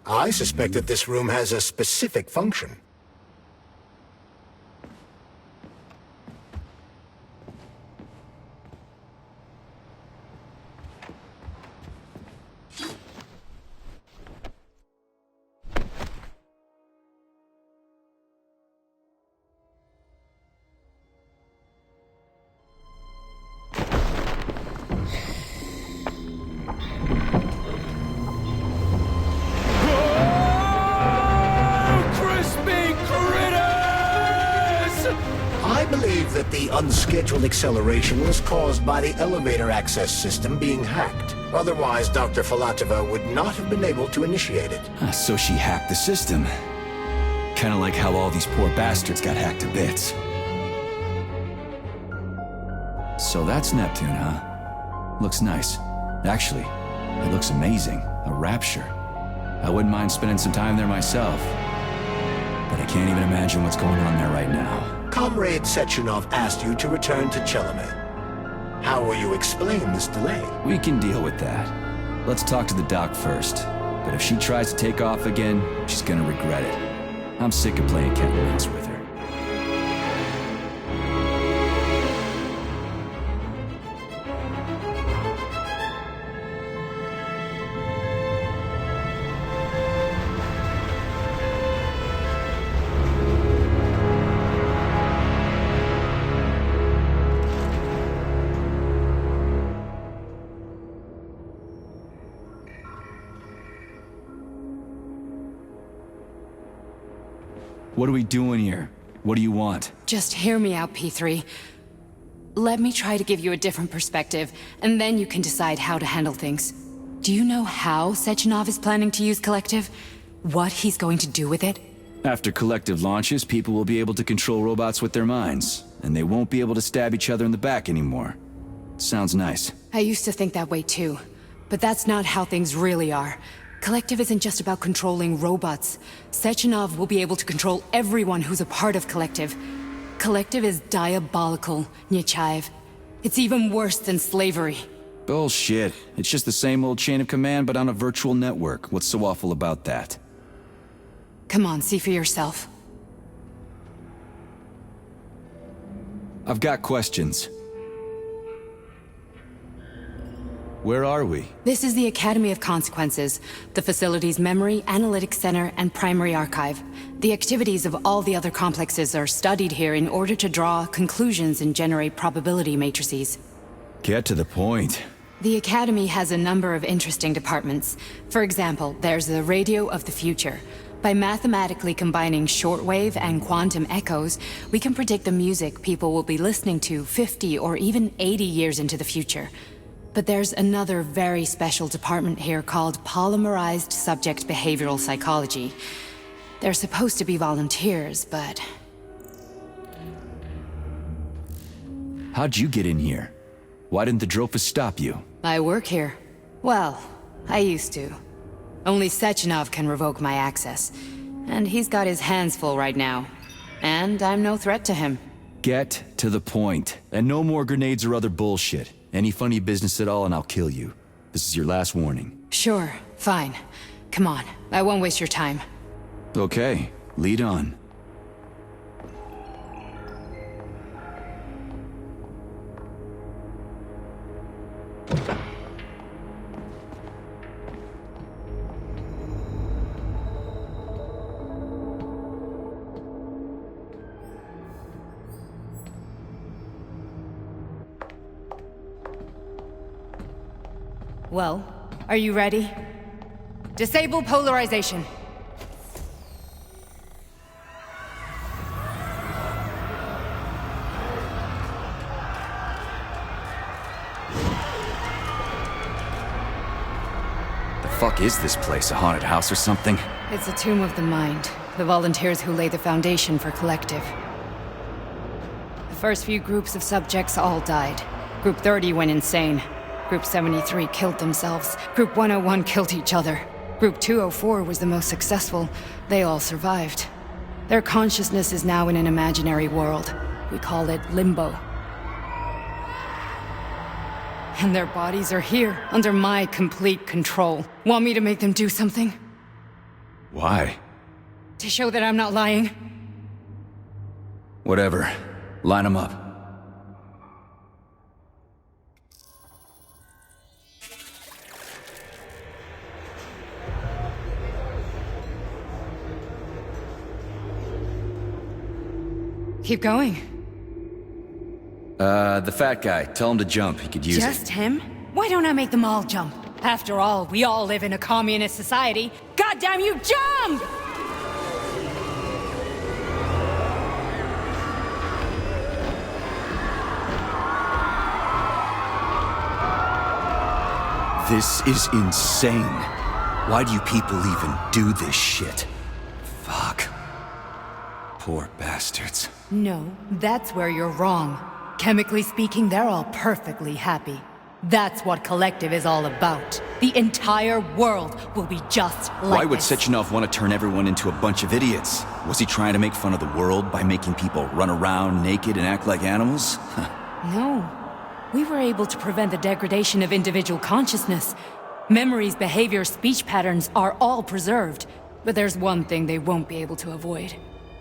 Speaker 2: I suspect that this room has a specific function. I believe that the unscheduled acceleration was caused by the elevator access system being hacked. Otherwise, Dr. Filatova would not have been able to initiate it.
Speaker 3: So she hacked the system. Kinda like how all these poor bastards got hacked to bits. So that's Neptune, huh? Looks nice. Actually, it looks amazing. A rapture. I wouldn't mind spending some time there myself. But I can't even imagine what's going on there right now.
Speaker 2: Comrade Sechenov asked you to return to Chelomey. How will you explain this delay?
Speaker 3: We can deal with that. Let's talk to the doc first. But if she tries to take off again, she's gonna regret it. I'm sick of playing cat and mouse with her. What are we doing here? What do you want?
Speaker 1: Just hear me out, P3. Let me try to give you a different perspective, and then you can decide how to handle things. Do you know how Sechenov is planning to use Collective? What he's going to do with it?
Speaker 3: After Collective launches, people will be able to control robots with their minds, and they won't be able to stab each other in the back anymore. Sounds nice.
Speaker 1: I used to think that way too, but that's not how things really are. Collective isn't just about controlling robots. Sechenov will be able to control everyone who's a part of Collective. Collective is diabolical, Nechayev. It's even worse than slavery.
Speaker 3: Bullshit. It's just the same old chain of command, but on a virtual network. What's so awful about that?
Speaker 1: Come on, see for yourself.
Speaker 3: I've got questions. Where are we?
Speaker 1: This is the Academy of Consequences, the facility's memory, analytics center, and primary archive. The activities of all the other complexes are studied here in order to draw conclusions and generate probability matrices.
Speaker 3: Get to the point.
Speaker 1: The Academy has a number of interesting departments. For example, there's the Radio of the Future. By mathematically combining shortwave and quantum echoes, we can predict the music people will be listening to 50 or even 80 years into the future. But there's another very special department here called Polymerized Subject Behavioral Psychology. They're supposed to be volunteers, but...
Speaker 3: How'd you get in here? Why didn't the Drofus stop you?
Speaker 1: I work here. Well, I used to. Only Sechenov can revoke my access. And he's got his hands full right now. And I'm no threat to him.
Speaker 3: Get to the point. And no more grenades or other bullshit. Any funny business at all and I'll kill you. This is your last warning.
Speaker 1: Sure, fine. Come on, I won't waste your time.
Speaker 3: Okay, lead on.
Speaker 1: Well, are you ready? Disable polarization.
Speaker 3: The fuck is this place? A haunted house or something?
Speaker 1: It's a tomb of the mind. The volunteers who lay the foundation for Collective. The first few groups of subjects all died. Group 30 went insane. Group 73 killed themselves. Group 101 killed each other. Group 204 was the most successful. They all survived. Their consciousness is now in an imaginary world. We call it Limbo. And their bodies are here, under my complete control. Want me to make them do something?
Speaker 3: Why?
Speaker 1: To show that I'm not lying?
Speaker 3: Whatever. Line them up.
Speaker 1: Keep going.
Speaker 3: The fat guy. Tell him to jump. He could use it.
Speaker 1: Just him? Why don't I make them all jump? After all, we all live in a communist society. Goddamn you, jump!
Speaker 3: This is insane. Why do you people even do this shit? Fuck. Poor bastards.
Speaker 1: No, that's where you're wrong. Chemically speaking, they're all perfectly happy. That's what Collective is all about. The entire world will be just like
Speaker 3: Why would
Speaker 1: this.
Speaker 3: Sechenov want to turn everyone into a bunch of idiots? Was he trying to make fun of the world by making people run around naked and act like animals?
Speaker 1: No. We were able to prevent the degradation of individual consciousness. Memories, behavior, speech patterns are all preserved. But there's one thing they won't be able to avoid.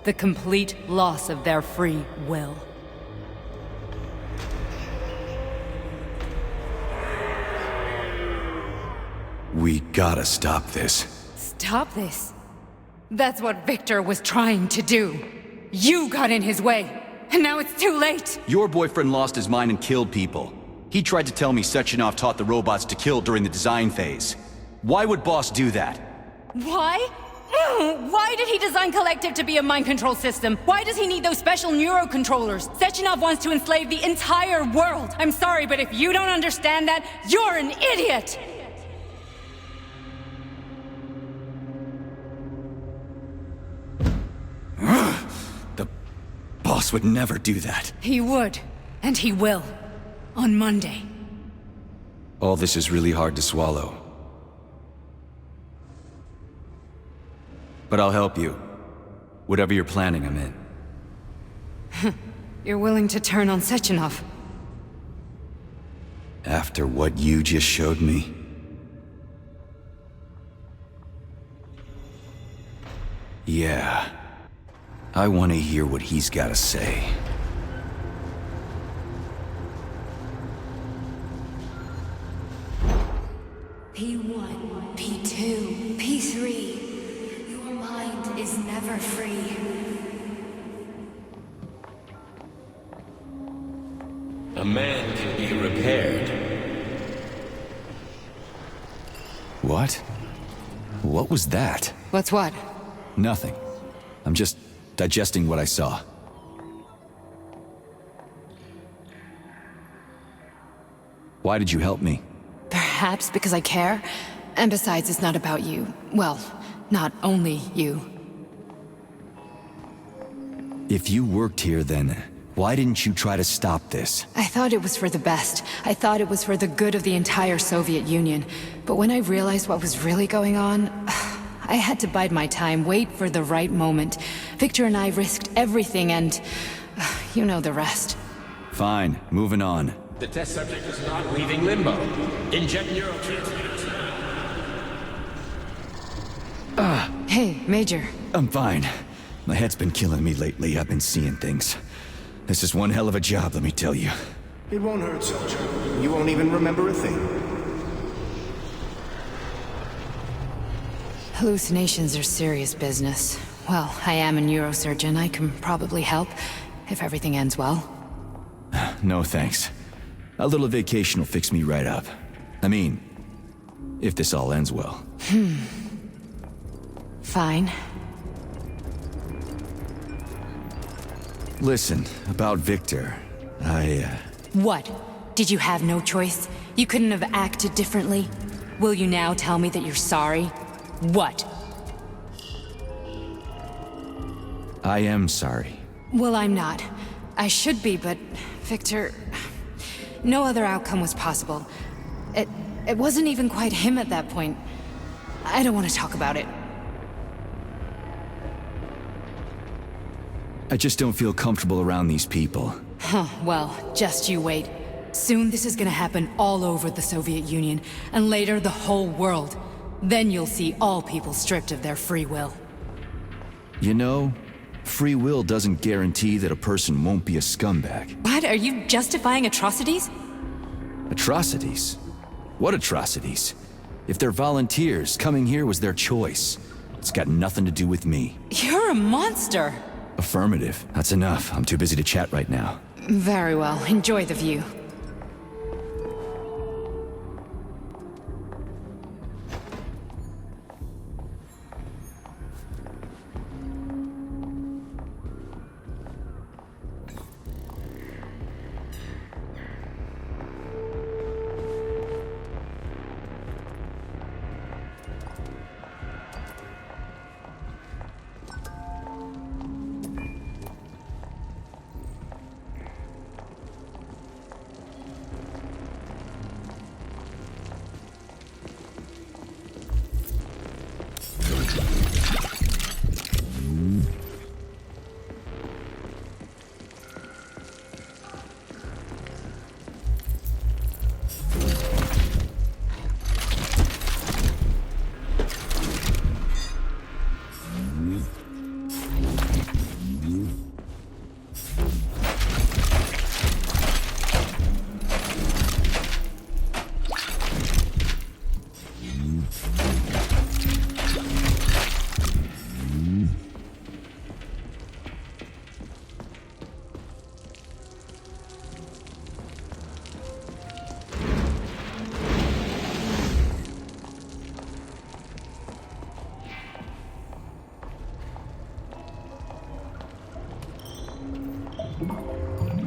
Speaker 1: The complete loss of their free will.
Speaker 3: We gotta stop this.
Speaker 1: Stop this. That's what Victor was trying to do. You got in his way, and now it's too late.
Speaker 3: Your boyfriend lost his mind and killed people. He tried to tell me Sechenov taught the robots to kill during the design phase. Why would Boss do that?
Speaker 1: Why? Why did he design Collective to be a mind control system? Why does he need those special neurocontrollers? Sechenov wants to enslave the entire world. I'm sorry, but if you don't understand that, you're an idiot!
Speaker 3: The Boss would never do that.
Speaker 1: He would, and he will. On Monday.
Speaker 3: All this is really hard to swallow. But I'll help you. Whatever you're planning, I'm in.
Speaker 1: You're willing to turn on Sechenov?
Speaker 3: After what you just showed me? Yeah. I want to hear what he's got to say.
Speaker 10: P1, P2, P3. Your mind is never free.
Speaker 8: A man can be repaired.
Speaker 3: What? What was that?
Speaker 1: What's what?
Speaker 3: Nothing. I'm just digesting what I saw. Why did you help me?
Speaker 1: Perhaps because I care. And besides, it's not about you. Well, not only you.
Speaker 3: If you worked here, then why didn't you try to stop this?
Speaker 1: I thought it was for the best. I thought it was for the good of the entire Soviet Union. But when I realized what was really going on, I had to bide my time, wait for the right moment. Victor and I risked everything and... you know the rest.
Speaker 3: Fine, moving on.
Speaker 8: The test subject is not leaving limbo. Inject neurotransmitters.
Speaker 1: Hey, Major.
Speaker 3: I'm fine. My head's been killing me lately. I've been seeing things. This is one hell of a job, let me tell you.
Speaker 2: It won't hurt, soldier. You won't even remember a thing.
Speaker 1: Hallucinations are serious business. Well, I am a neurosurgeon. I can probably help, if everything ends well.
Speaker 3: No thanks. A little vacation will fix me right up. I mean, if this all ends well.
Speaker 1: Fine.
Speaker 3: Listen, about Victor,
Speaker 1: What? Did you have no choice? You couldn't have acted differently? Will you now tell me that you're sorry? What?
Speaker 3: I am sorry.
Speaker 1: Well, I'm not. I should be, but... Victor... No other outcome was possible. It wasn't even quite him at that point. I don't want to talk about it.
Speaker 3: I just don't feel comfortable around these people.
Speaker 1: Huh, well, just you wait. Soon this is gonna happen all over the Soviet Union, and later the whole world. Then you'll see all people stripped of their free will.
Speaker 3: You know, free will doesn't guarantee that a person won't be a scumbag.
Speaker 1: What? Are you justifying atrocities?
Speaker 3: Atrocities? What atrocities? If they're volunteers, coming here was their choice. It's got nothing to do with me.
Speaker 1: You're a monster!
Speaker 3: Affirmative. That's enough. I'm too busy to chat right now.
Speaker 1: Very well. Enjoy the view.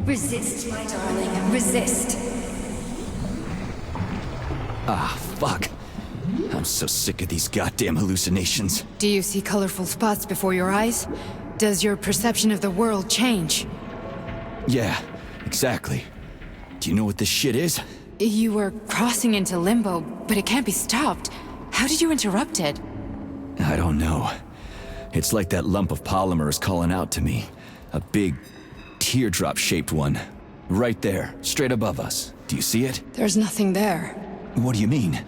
Speaker 10: Resist, my darling. Resist.
Speaker 3: Ah, fuck. I'm so sick of these goddamn hallucinations.
Speaker 1: Do you see colorful spots before your eyes? Does your perception of the world change?
Speaker 3: Yeah, exactly. Do you know what this shit is?
Speaker 1: You were crossing into limbo, but it can't be stopped. How did you interrupt it?
Speaker 3: I don't know. It's like that lump of polymer is calling out to me. A big, teardrop-shaped one. Right there, straight above us. Do you see it?
Speaker 1: There's nothing there.
Speaker 3: What do you mean?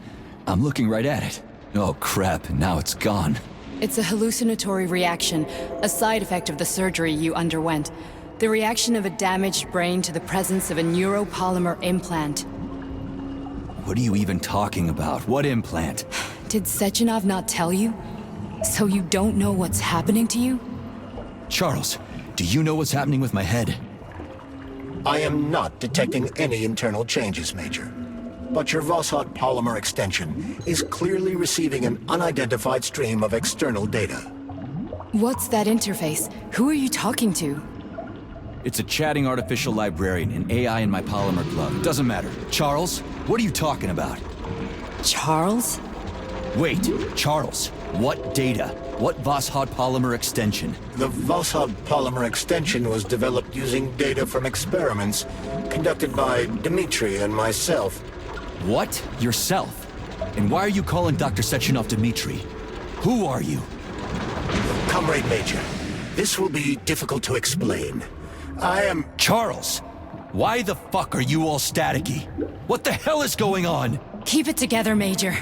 Speaker 3: I'm looking right at it. Oh crap, now it's gone.
Speaker 1: It's a hallucinatory reaction, a side effect of the surgery you underwent. The reaction of a damaged brain to the presence of a neuropolymer implant.
Speaker 3: What are you even talking about? What implant?
Speaker 1: Did Sechenov not tell you? So you don't know what's happening to you?
Speaker 3: Charles, do you know what's happening with my head?
Speaker 2: I am not detecting any internal changes, Major. But your Voskhod polymer extension is clearly receiving an unidentified stream of external data.
Speaker 1: What's that interface? Who are you talking to?
Speaker 3: It's a chatting artificial librarian, an AI in my polymer glove. Doesn't matter. Charles, what are you talking about?
Speaker 1: Charles?
Speaker 3: Wait, Charles, what data? What Voskhod polymer extension?
Speaker 2: The Voskhod polymer extension was developed using data from experiments conducted by Dmitri and myself.
Speaker 3: What? Yourself? And why are you calling Dr. Sechenov Dmitri? Who are you?
Speaker 2: Comrade Major, this will be difficult to explain. I am...
Speaker 3: Charles! Why the fuck are you all staticky? What the hell is going on?
Speaker 1: Keep it together, Major.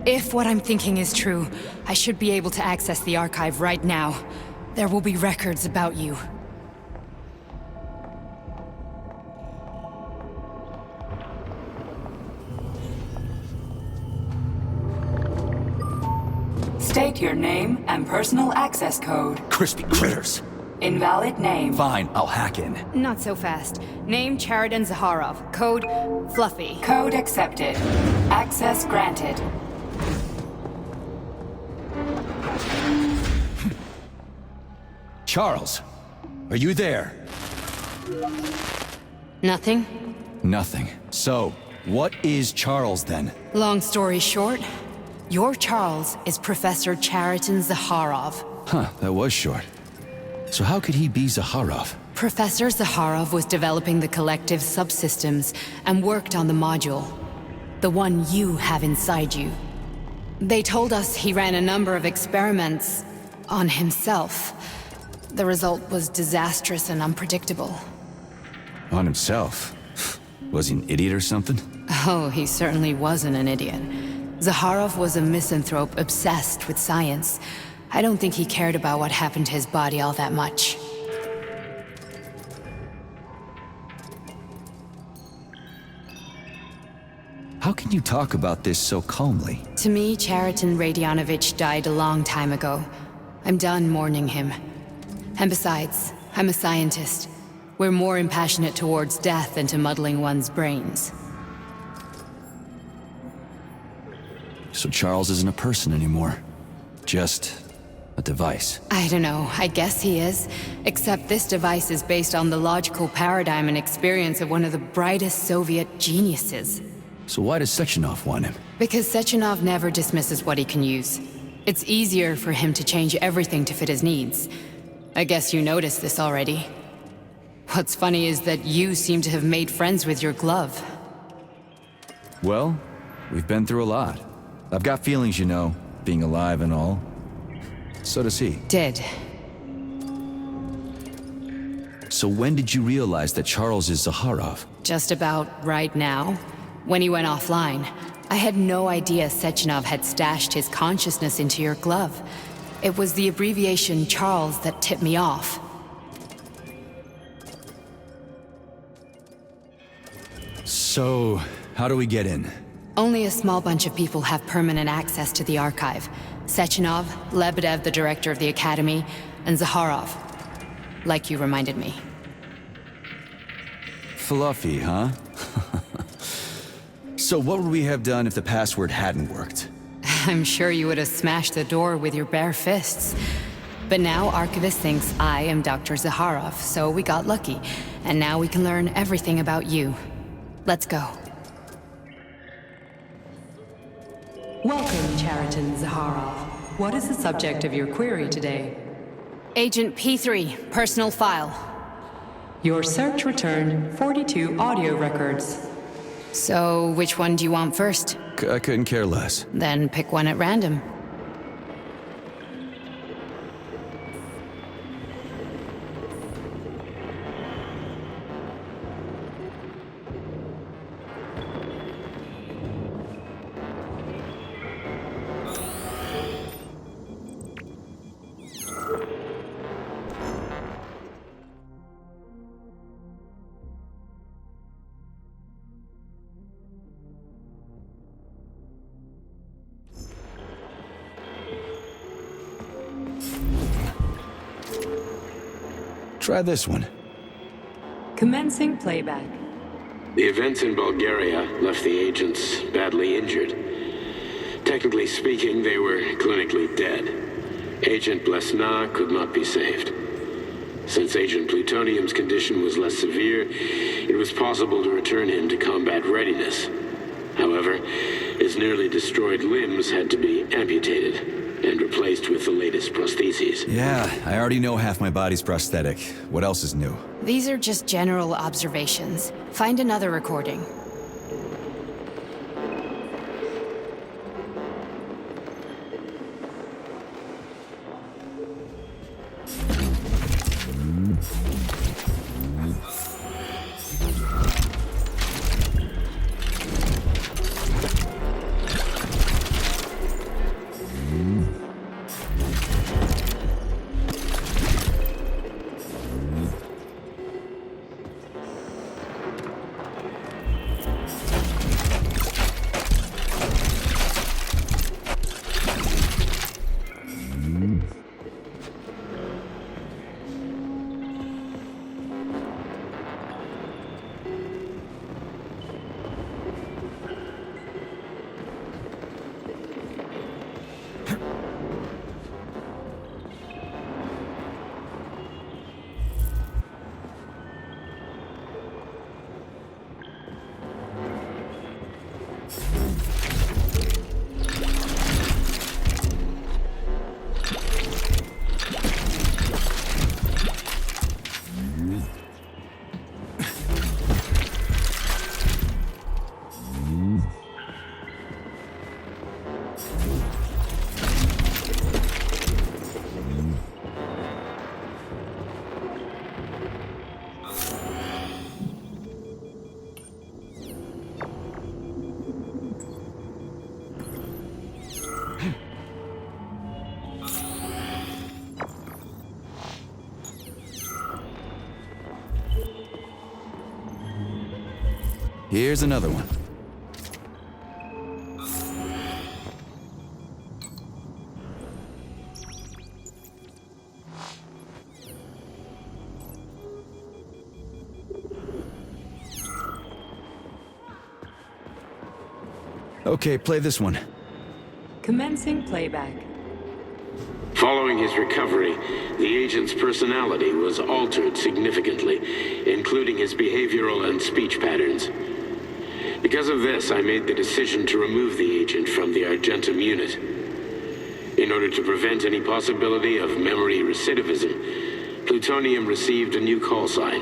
Speaker 1: If what I'm thinking is true, I should be able to access the archive right now. There will be records about you.
Speaker 7: State your name and personal access code.
Speaker 3: Crispy critters.
Speaker 7: Invalid name.
Speaker 3: Fine, I'll hack in.
Speaker 1: Not so fast. Name Chariton Zaharov. Code Fluffy.
Speaker 7: Code accepted. Access granted.
Speaker 3: Charles, are you there?
Speaker 1: Nothing?
Speaker 3: Nothing. So, what is Charles then?
Speaker 1: Long story short, your Charles is Professor Chariton Zaharov.
Speaker 3: Huh, that was short. So how could he be Zaharov?
Speaker 1: Professor Zaharov was developing the collective subsystems and worked on the module. The one you have inside you. They told us he ran a number of experiments on himself. The result was disastrous and unpredictable.
Speaker 3: On himself? Was he an idiot or something?
Speaker 1: Oh, he certainly wasn't an idiot. Zaharov was a misanthrope obsessed with science. I don't think he cared about what happened to his body all that much.
Speaker 3: How can you talk about this so calmly?
Speaker 1: To me, Chariton Radionovich died a long time ago. I'm done mourning him. And besides, I'm a scientist. We're more impassionate towards death than to muddling one's brains.
Speaker 3: So Charles isn't a person anymore. Just a device.
Speaker 1: I don't know, I guess he is. Except this device is based on the logical paradigm and experience of one of the brightest Soviet geniuses.
Speaker 3: So why does Sechenov want him?
Speaker 1: Because Sechenov never dismisses what he can use. It's easier for him to change everything to fit his needs. I guess you noticed this already. What's funny is that you seem to have made friends with your glove.
Speaker 3: Well, we've been through a lot. I've got feelings, you know, being alive and all. So does he.
Speaker 1: Did.
Speaker 3: So when did you realize that Charles is Zaharov?
Speaker 1: Just about right now. When he went offline. I had no idea Sechenov had stashed his consciousness into your glove. It was the abbreviation Charles that tipped me off.
Speaker 3: So, how do we get in?
Speaker 1: Only a small bunch of people have permanent access to the archive. Sechenov, Lebedev, the director of the Academy, and Zaharov. Like you reminded me.
Speaker 3: Fluffy, huh? So what would we have done if the password hadn't worked?
Speaker 1: I'm sure you would have smashed the door with your bare fists. But now Archivist thinks I am Dr. Zaharov, so we got lucky. And now we can learn everything about you. Let's go.
Speaker 11: Welcome, Chariton Zaharov. What is the subject of your query today?
Speaker 1: Agent P3, personal file.
Speaker 11: Your search returned 42 audio records.
Speaker 1: So, which one do you want first?
Speaker 3: I couldn't care less.
Speaker 1: Then pick one at random.
Speaker 3: Try this one.
Speaker 11: Commencing playback.
Speaker 8: The events in Bulgaria left the agents badly injured. Technically speaking, they were clinically dead. Agent Blesna could not be saved. Since Agent Plutonium's condition was less severe, it was possible to return him to combat readiness. However, his nearly destroyed limbs had to be amputated and replaced with the latest prostheses.
Speaker 3: Yeah, I already know half my body's prosthetic. What else is new?
Speaker 1: These are just general observations. Find another recording.
Speaker 3: Here's another one. Okay, play this one.
Speaker 11: Commencing playback.
Speaker 8: Following his recovery, the agent's personality was altered significantly, including his behavioral and speech patterns. Because of this, I made the decision to remove the agent from the Argentum unit. In order to prevent any possibility of memory recidivism, Plutonium received a new call sign,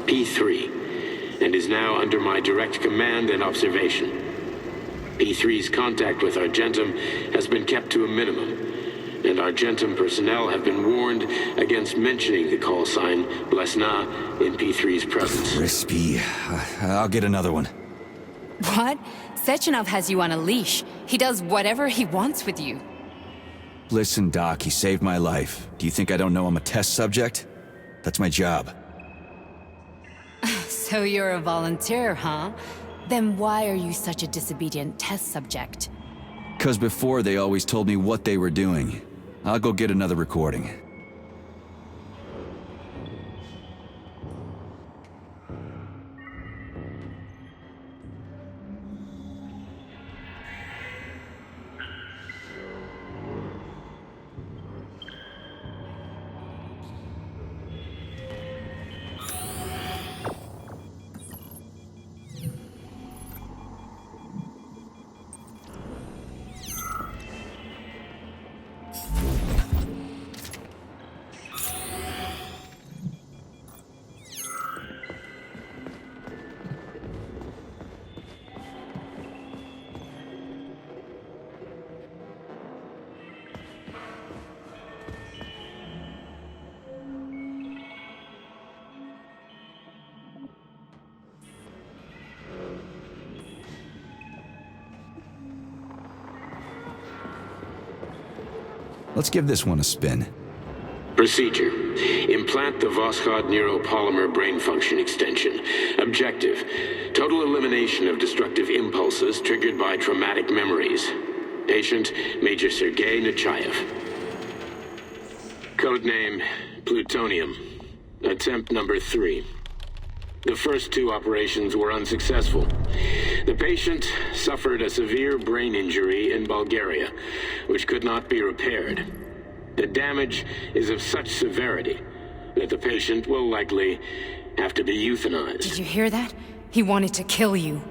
Speaker 8: P3, and is now under my direct command and observation. P3's contact with Argentum has been kept to a minimum, and Argentum personnel have been warned against mentioning the call sign Blesna in P3's presence.
Speaker 3: Crispy. I'll get another one.
Speaker 1: What? Sechenov has you on a leash. He does whatever he wants with you.
Speaker 3: Listen, Doc, he saved my life. Do you think I don't know I'm a test subject? That's my job.
Speaker 1: So you're a volunteer, huh? Then why are you such a disobedient test subject?
Speaker 3: 'Cause before they always told me what they were doing. I'll go get another recording. Let's give this one a spin.
Speaker 8: Procedure. Implant the Voskhod neuropolymer brain function extension. Objective. Total elimination of destructive impulses triggered by traumatic memories. Patient, Major Sergei Nechayev. Codename, Plutonium. Attempt number 3. The first 2 operations were unsuccessful. The patient suffered a severe brain injury in Bulgaria, which could not be repaired. The damage is of such severity that the patient will likely have to be euthanized.
Speaker 1: Did you hear that? He wanted to kill you.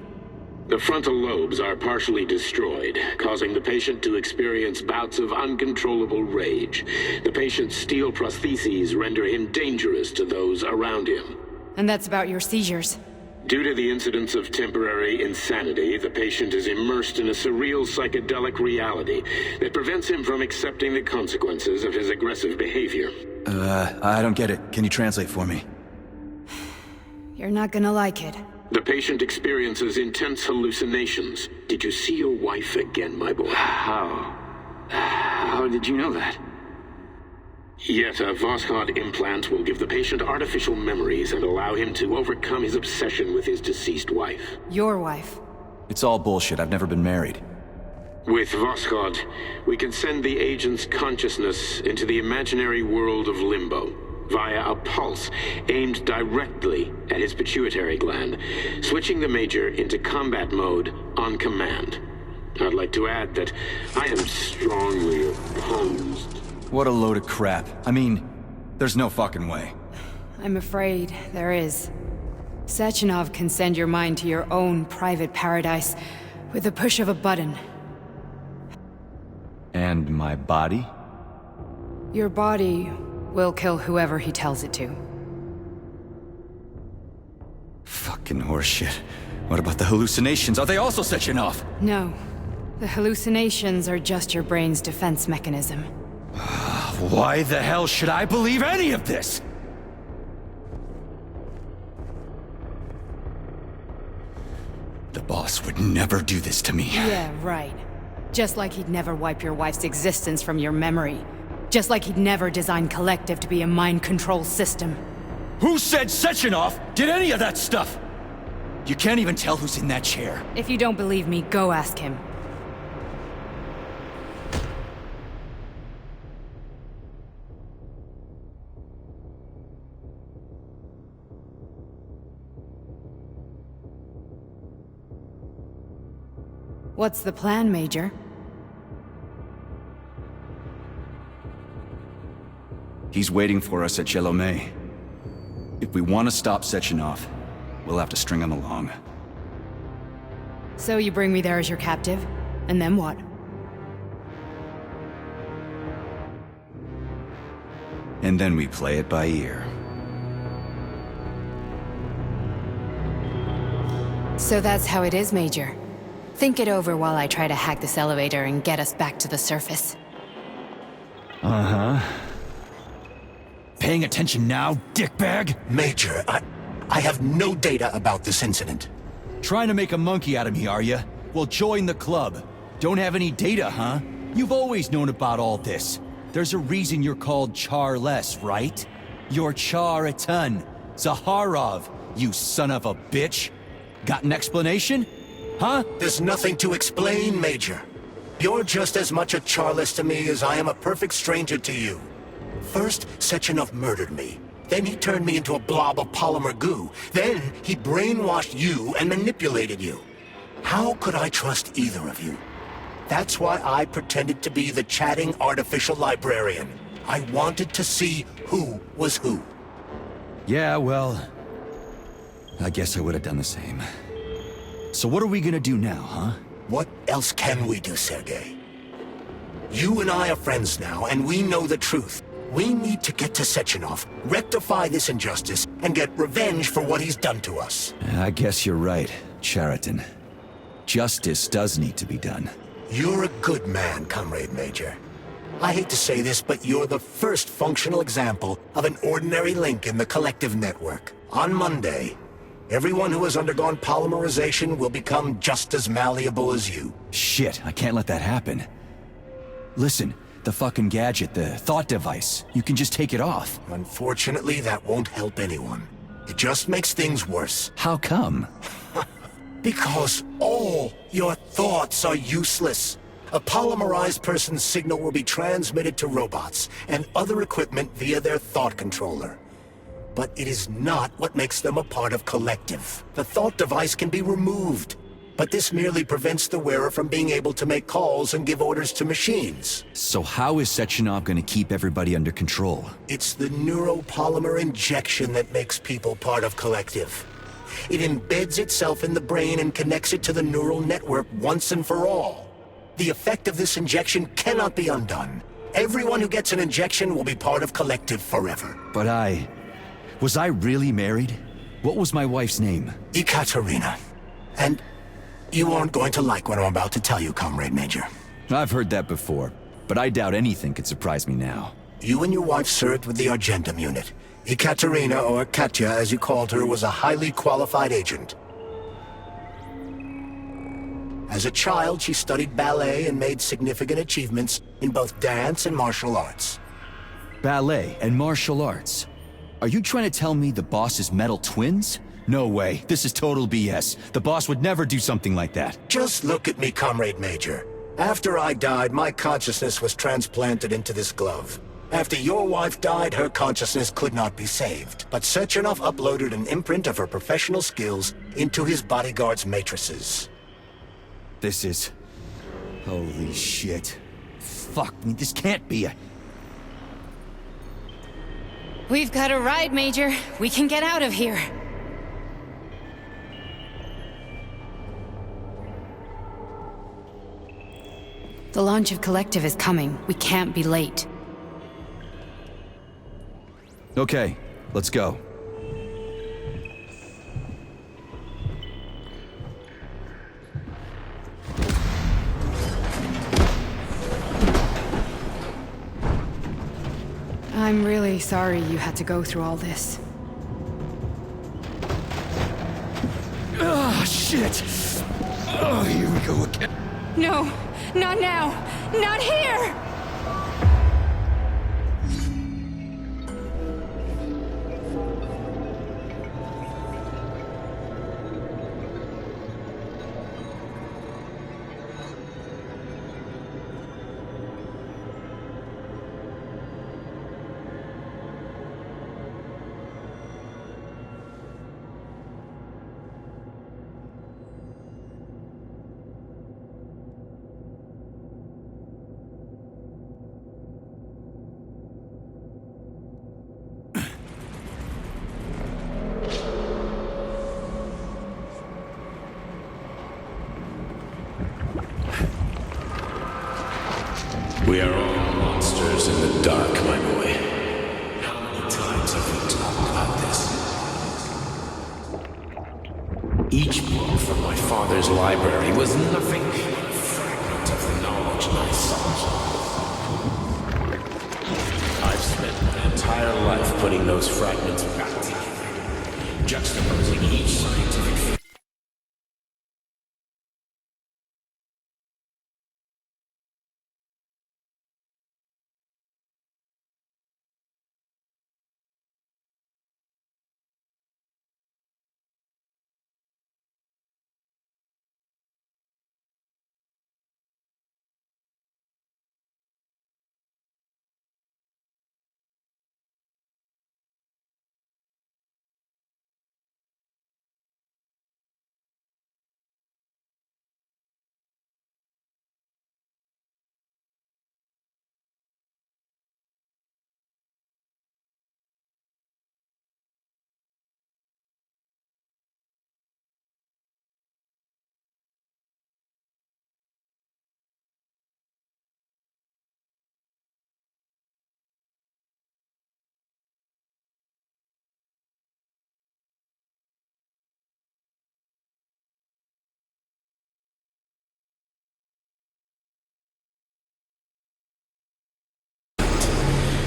Speaker 8: The frontal lobes are partially destroyed, causing the patient to experience bouts of uncontrollable rage. The patient's steel prostheses render him dangerous to those around him.
Speaker 1: And that's about your seizures.
Speaker 8: Due to the incidence of temporary insanity, the patient is immersed in a surreal psychedelic reality that prevents him from accepting the consequences of his aggressive behavior.
Speaker 3: I don't get it. Can you translate for me?
Speaker 1: You're not gonna like it.
Speaker 8: The patient experiences intense hallucinations. Did you see your wife again, my boy?
Speaker 3: How did you know that?
Speaker 8: Yet a Voskhod implant will give the patient artificial memories and allow him to overcome his obsession with his deceased wife.
Speaker 1: Your wife.
Speaker 3: It's all bullshit. I've never been married.
Speaker 8: With Voskhod, we can send the agent's consciousness into the imaginary world of Limbo via a pulse aimed directly at his pituitary gland, switching the Major into combat mode on command. I'd like to add that I am strongly opposed.
Speaker 3: What a load of crap. I mean, there's no fucking way.
Speaker 1: I'm afraid there is. Sechenov can send your mind to your own private paradise with the push of a button.
Speaker 3: And my body?
Speaker 1: Your body will kill whoever he tells it to.
Speaker 3: Fucking horseshit. What about the hallucinations? Are they also Sechenov?
Speaker 1: No. The hallucinations are just your brain's defense mechanism.
Speaker 3: Why the hell should I believe any of this? The boss would never do this to me.
Speaker 1: Yeah, right. Just like he'd never wipe your wife's existence from your memory. Just like he'd never design Collective to be a mind control system.
Speaker 3: Who said Sechenov did any of that stuff? You can't even tell who's in that chair.
Speaker 1: If you don't believe me, go ask him. What's the plan, Major?
Speaker 3: He's waiting for us at Jelome. If we want to stop Sechenov, we'll have to string him along.
Speaker 1: So you bring me there as your captive? And then what?
Speaker 3: And then we play it by ear.
Speaker 1: So that's how it is, Major. Think it over while I try to hack this elevator and get us back to the surface.
Speaker 3: Uh-huh. Paying attention now, dickbag?
Speaker 2: Major, I have no data about this incident.
Speaker 3: Trying to make a monkey out of me, are you? Well, join the club. Don't have any data, huh? You've always known about all this. There's a reason you're called Charless, right? You're Char-Aton. Zaharov, you son of a bitch. Got an explanation? Huh?
Speaker 2: There's nothing to explain, Major. You're just as much a Charless to me as I am a perfect stranger to you. First, Sechenov murdered me. Then he turned me into a blob of polymer goo. Then he brainwashed you and manipulated you. How could I trust either of you? That's why I pretended to be the chatting artificial librarian. I wanted to see who was who.
Speaker 3: Yeah, well, I guess I would have done the same. So what are we gonna do now, huh?
Speaker 2: What else can we do, Sergei? You and I are friends now, and we know the truth. We need to get to Sechenov, rectify this injustice, and get revenge for what he's done to us.
Speaker 3: I guess you're right, Chariton. Justice does need to be done.
Speaker 2: You're a good man, Comrade Major. I hate to say this, but you're the first functional example of an ordinary link in the collective network. On Monday, everyone who has undergone polymerization will become just as malleable as you.
Speaker 3: Shit, I can't let that happen. Listen, the fucking gadget, the thought device, you can just take it off.
Speaker 2: Unfortunately, that won't help anyone. It just makes things worse.
Speaker 3: How come?
Speaker 2: Because all your thoughts are useless. A polymerized person's signal will be transmitted to robots and other equipment via their thought controller. But it is not what makes them a part of Collective. The thought device can be removed, but this merely prevents the wearer from being able to make calls and give orders to machines.
Speaker 3: So how is Sechenov gonna keep everybody under control?
Speaker 2: It's the neuropolymer injection that makes people part of Collective. It embeds itself in the brain and connects it to the neural network once and for all. The effect of this injection cannot be undone. Everyone who gets an injection will be part of Collective forever.
Speaker 3: But was I really married? What was my wife's name?
Speaker 2: Ekaterina. And you aren't going to like what I'm about to tell you, Comrade Major.
Speaker 3: I've heard that before, but I doubt anything could surprise me now.
Speaker 2: You and your wife served with the Argentum unit. Ekaterina, or Katya as you called her, was a highly qualified agent. As a child, she studied ballet and made significant achievements in both dance and martial arts.
Speaker 3: Ballet and martial arts? Are you trying to tell me the boss is metal twins? No way, this is total BS. The boss would never do something like that.
Speaker 2: Just look at me, Comrade Major. After I died, my consciousness was transplanted into this glove. After your wife died, her consciousness could not be saved. But Sechenov uploaded an imprint of her professional skills into his bodyguard's matrices.
Speaker 3: This is... holy shit. Fuck me, this can't be a...
Speaker 1: We've got a ride, Major. We can get out of here. The launch of Collective is coming. We can't be late.
Speaker 3: Okay, let's go.
Speaker 1: I'm really sorry you had to go through all this.
Speaker 3: Oh, shit! Oh, here we go again.
Speaker 1: No, not now! Not here!
Speaker 8: We are all monsters in the dark, my boy. How many times have we talked about this? Each book from my father's library was nothing but a fragment of the knowledge I sought. I've spent my entire life putting those fragments back together, juxtaposing each scientific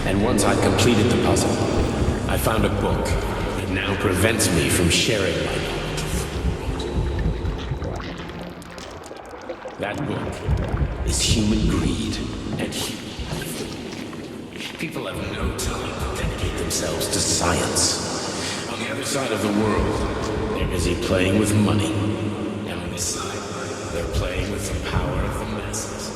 Speaker 8: And once I'd completed the puzzle, I found a book that now prevents me from sharing my knowledge. That book is Human Greed and Human Life. People have no time to dedicate themselves to science. On the other side of the world, they're busy playing with money. And on this side, they're playing with the power of the masses.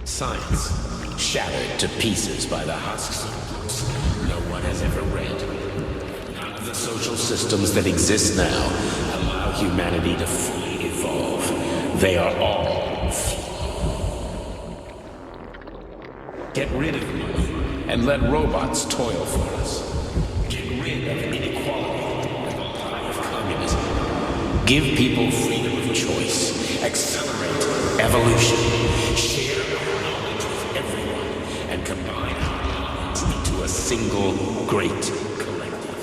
Speaker 8: Science, shattered to pieces by the husks of books no one has ever read. None of the social systems that exist now allow humanity to fully evolve. They are all flawed. Get rid of money and let robots toil for us. Get rid of inequality and the lie of communism. Give people freedom of choice. Accelerate evolution. Share and combine our minds into a single great collective.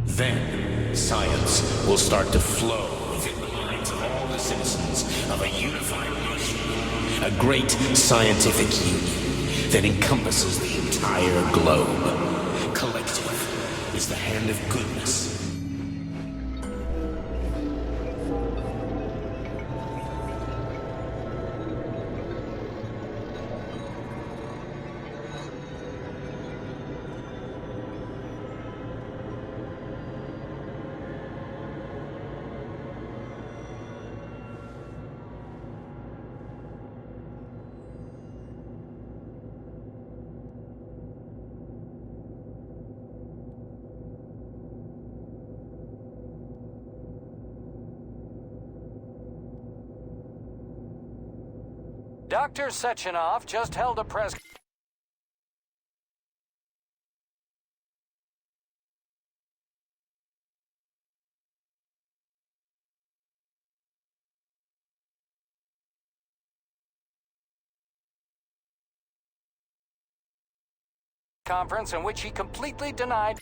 Speaker 8: Then, science will start to flow within the minds of all the citizens of a unified nation, a great scientific union that encompasses the entire globe. Collective is the hand of goodness.
Speaker 12: Dr. Sechenov just held a press conference in which he completely denied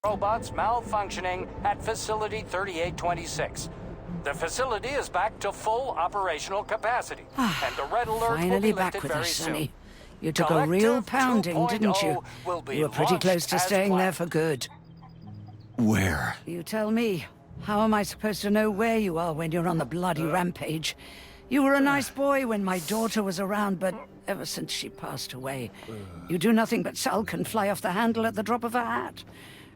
Speaker 12: robots malfunctioning at Facility 3826. The facility is back to full operational capacity, and the red alert will
Speaker 13: Finally
Speaker 12: be
Speaker 13: back
Speaker 12: lifted
Speaker 13: with
Speaker 12: very
Speaker 13: us,
Speaker 12: soon.
Speaker 13: Sonny. You took a real pounding, didn't you?
Speaker 12: will be
Speaker 13: You were pretty
Speaker 12: launched
Speaker 13: close to
Speaker 12: as
Speaker 13: staying there
Speaker 12: planned.
Speaker 13: for good.
Speaker 3: Where?
Speaker 13: You tell me. How am I supposed to know where you are when you're on the bloody rampage? You were a nice boy when my daughter was around, but ever since she passed away, you do nothing but sulk and fly off the handle at the drop of a hat.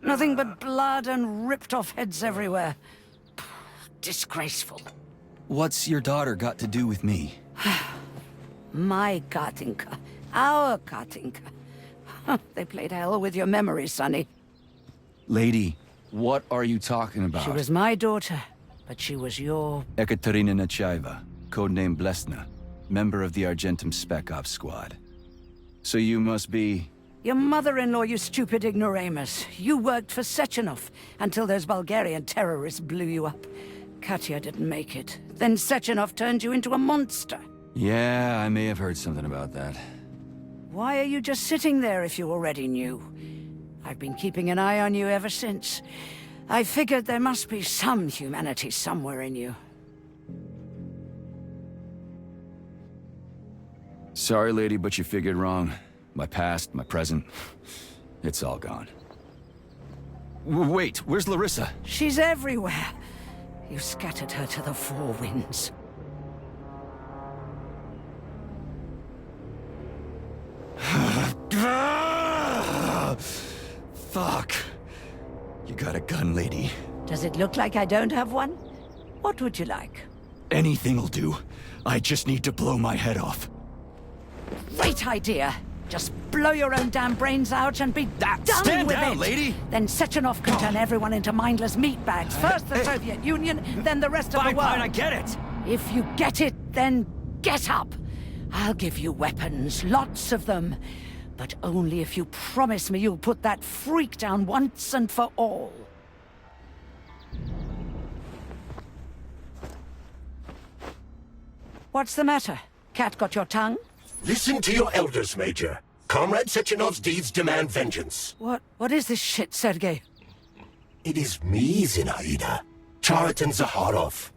Speaker 13: Nothing but blood and ripped off heads everywhere. Disgraceful.
Speaker 3: What's your daughter got to do with me?
Speaker 13: My Katinka. Our Katinka. They played hell with your memory, Sonny.
Speaker 3: Lady, what are you talking about?
Speaker 13: She was my daughter, but she was your...
Speaker 3: Ekaterina Nechaeva, codename Blesna, member of the Argentum Spec Ops squad. So you must be...
Speaker 13: Your mother-in-law, you stupid ignoramus. You worked for Sechenov until those Bulgarian terrorists blew you up. Katya didn't make it. Then Sechenov turned you into a monster.
Speaker 3: Yeah, I may have heard something about that.
Speaker 13: Why are you just sitting there if you already knew? I've been keeping an eye on you ever since. I figured there must be some humanity somewhere in you.
Speaker 3: Sorry, lady, but you figured wrong. My past, my present, it's all gone. Wait, where's Larissa?
Speaker 13: She's everywhere. You scattered her to the four winds.
Speaker 3: Fuck. You got a gun, lady.
Speaker 13: Does it look like I don't have one? What would you like?
Speaker 3: Anything'll do. I just need to blow my head off.
Speaker 13: Great idea. Just blow your own damn brains out and be done
Speaker 3: stand
Speaker 13: with
Speaker 3: down,
Speaker 13: it.
Speaker 3: lady.
Speaker 13: Then Sechenov can turn everyone into mindless meatbags. First the Soviet Union, then the rest of the world.
Speaker 3: Fine, I get it.
Speaker 13: If you get it, then get up. I'll give you weapons, lots of them. But only if you promise me you'll put that freak down once and for all. What's the matter? Cat got your tongue?
Speaker 2: Listen to your elders, Major. Comrade Sechenov's deeds demand vengeance.
Speaker 13: What is this shit, Sergei?
Speaker 2: It is me, Zinaida. Chariton Zaharov.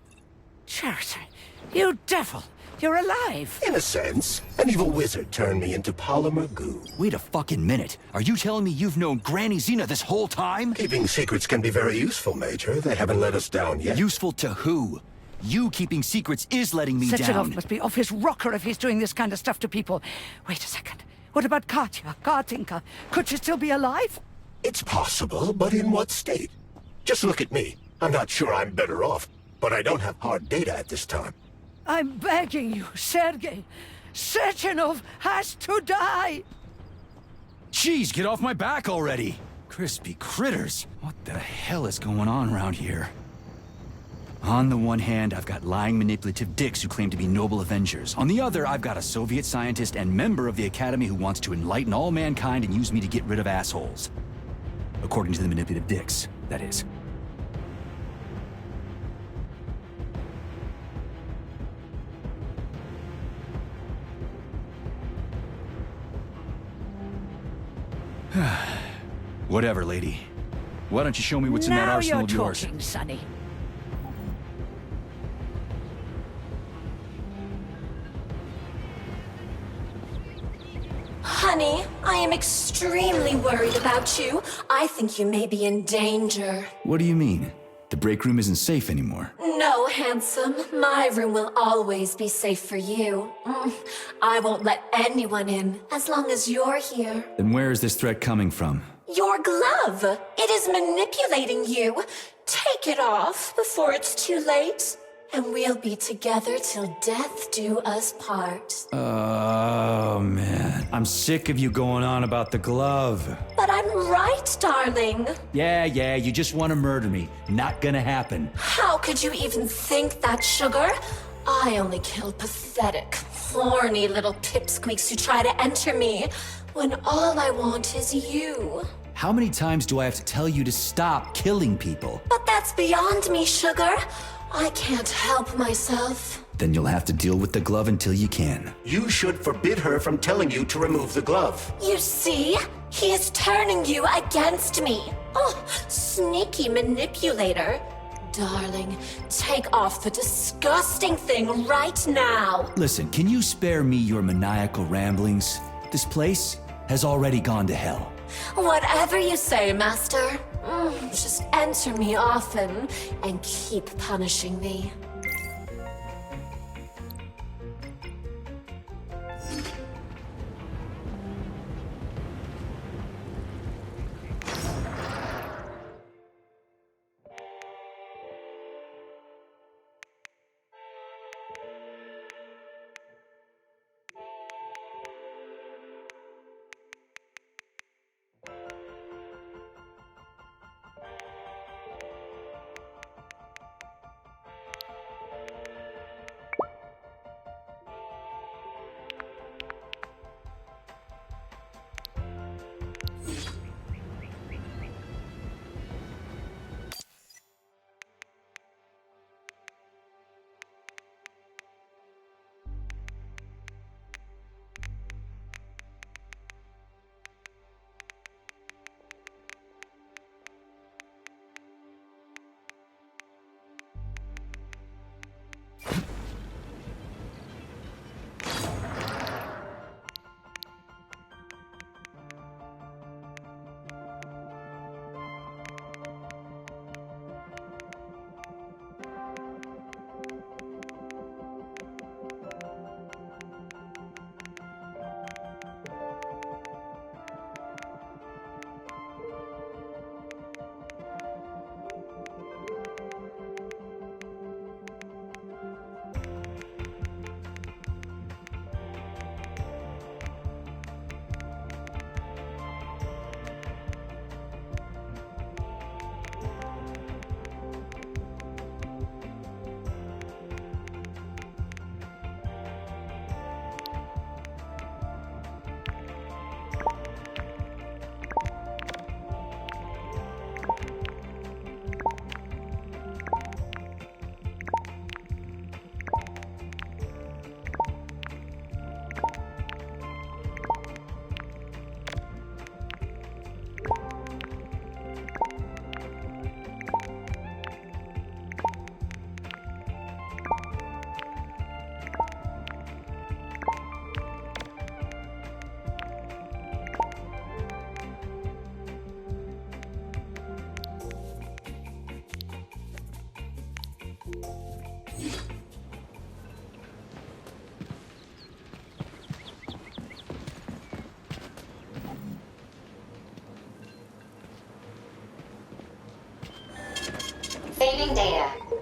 Speaker 13: Chariton? You devil! You're alive!
Speaker 2: In a sense, an evil wizard turned me into polymer goo.
Speaker 3: Wait a fucking minute. Are you telling me you've known Granny Xena this whole time?
Speaker 2: Keeping secrets can be very useful, Major. They haven't let us down yet.
Speaker 3: Useful to who? You keeping secrets is letting me
Speaker 13: Sechenov
Speaker 3: down.
Speaker 13: must be off his rocker if he's doing this kind of stuff to people. Wait a second. What about Katya, Katinka? Could she still be alive?
Speaker 2: It's possible, but in what state? Just look at me. I'm not sure I'm better off, but I don't have hard data at this time.
Speaker 13: I'm begging you, Sergei. Sechenov has to die!
Speaker 3: Jeez, get off my back already! Crispy critters! What the hell is going on around here? On the one hand, I've got lying, manipulative dicks who claim to be noble avengers. On the other, I've got a Soviet scientist and member of the Academy who wants to enlighten all mankind and use me to get rid of assholes. According to the manipulative dicks, that is. Whatever, lady. Why don't you show me what's in that arsenal of yours?
Speaker 13: Now you're talking, Sonny.
Speaker 10: Honey, I am extremely worried about you. I think you may be in danger.
Speaker 3: What do you mean? The break room isn't safe anymore.
Speaker 10: No, handsome. My room will always be safe for you. I won't let anyone in as long as you're here.
Speaker 3: Then where is this threat coming from?
Speaker 10: Your glove. It is manipulating you. Take it off before it's too late. And we'll be together till death do us part.
Speaker 3: Oh, man. I'm sick of you going on about the glove.
Speaker 10: But I'm right, darling.
Speaker 3: Yeah, you just want to murder me. Not gonna happen.
Speaker 10: How could you even think that, sugar? I only kill pathetic, horny little pipsqueaks who try to enter me, when all I want is you.
Speaker 3: How many times do I have to tell you to stop killing people?
Speaker 10: But that's beyond me, sugar. I can't help myself.
Speaker 3: Then you'll have to deal with the glove until you can.
Speaker 2: You should forbid her from telling you to remove the glove.
Speaker 10: You see? He is turning you against me. Oh, sneaky manipulator. Darling, take off the disgusting thing right now.
Speaker 3: Listen, can you spare me your maniacal ramblings? This place has already gone to hell.
Speaker 10: Whatever you say, Master. Just enter me often and keep punishing me.
Speaker 4: Saving data.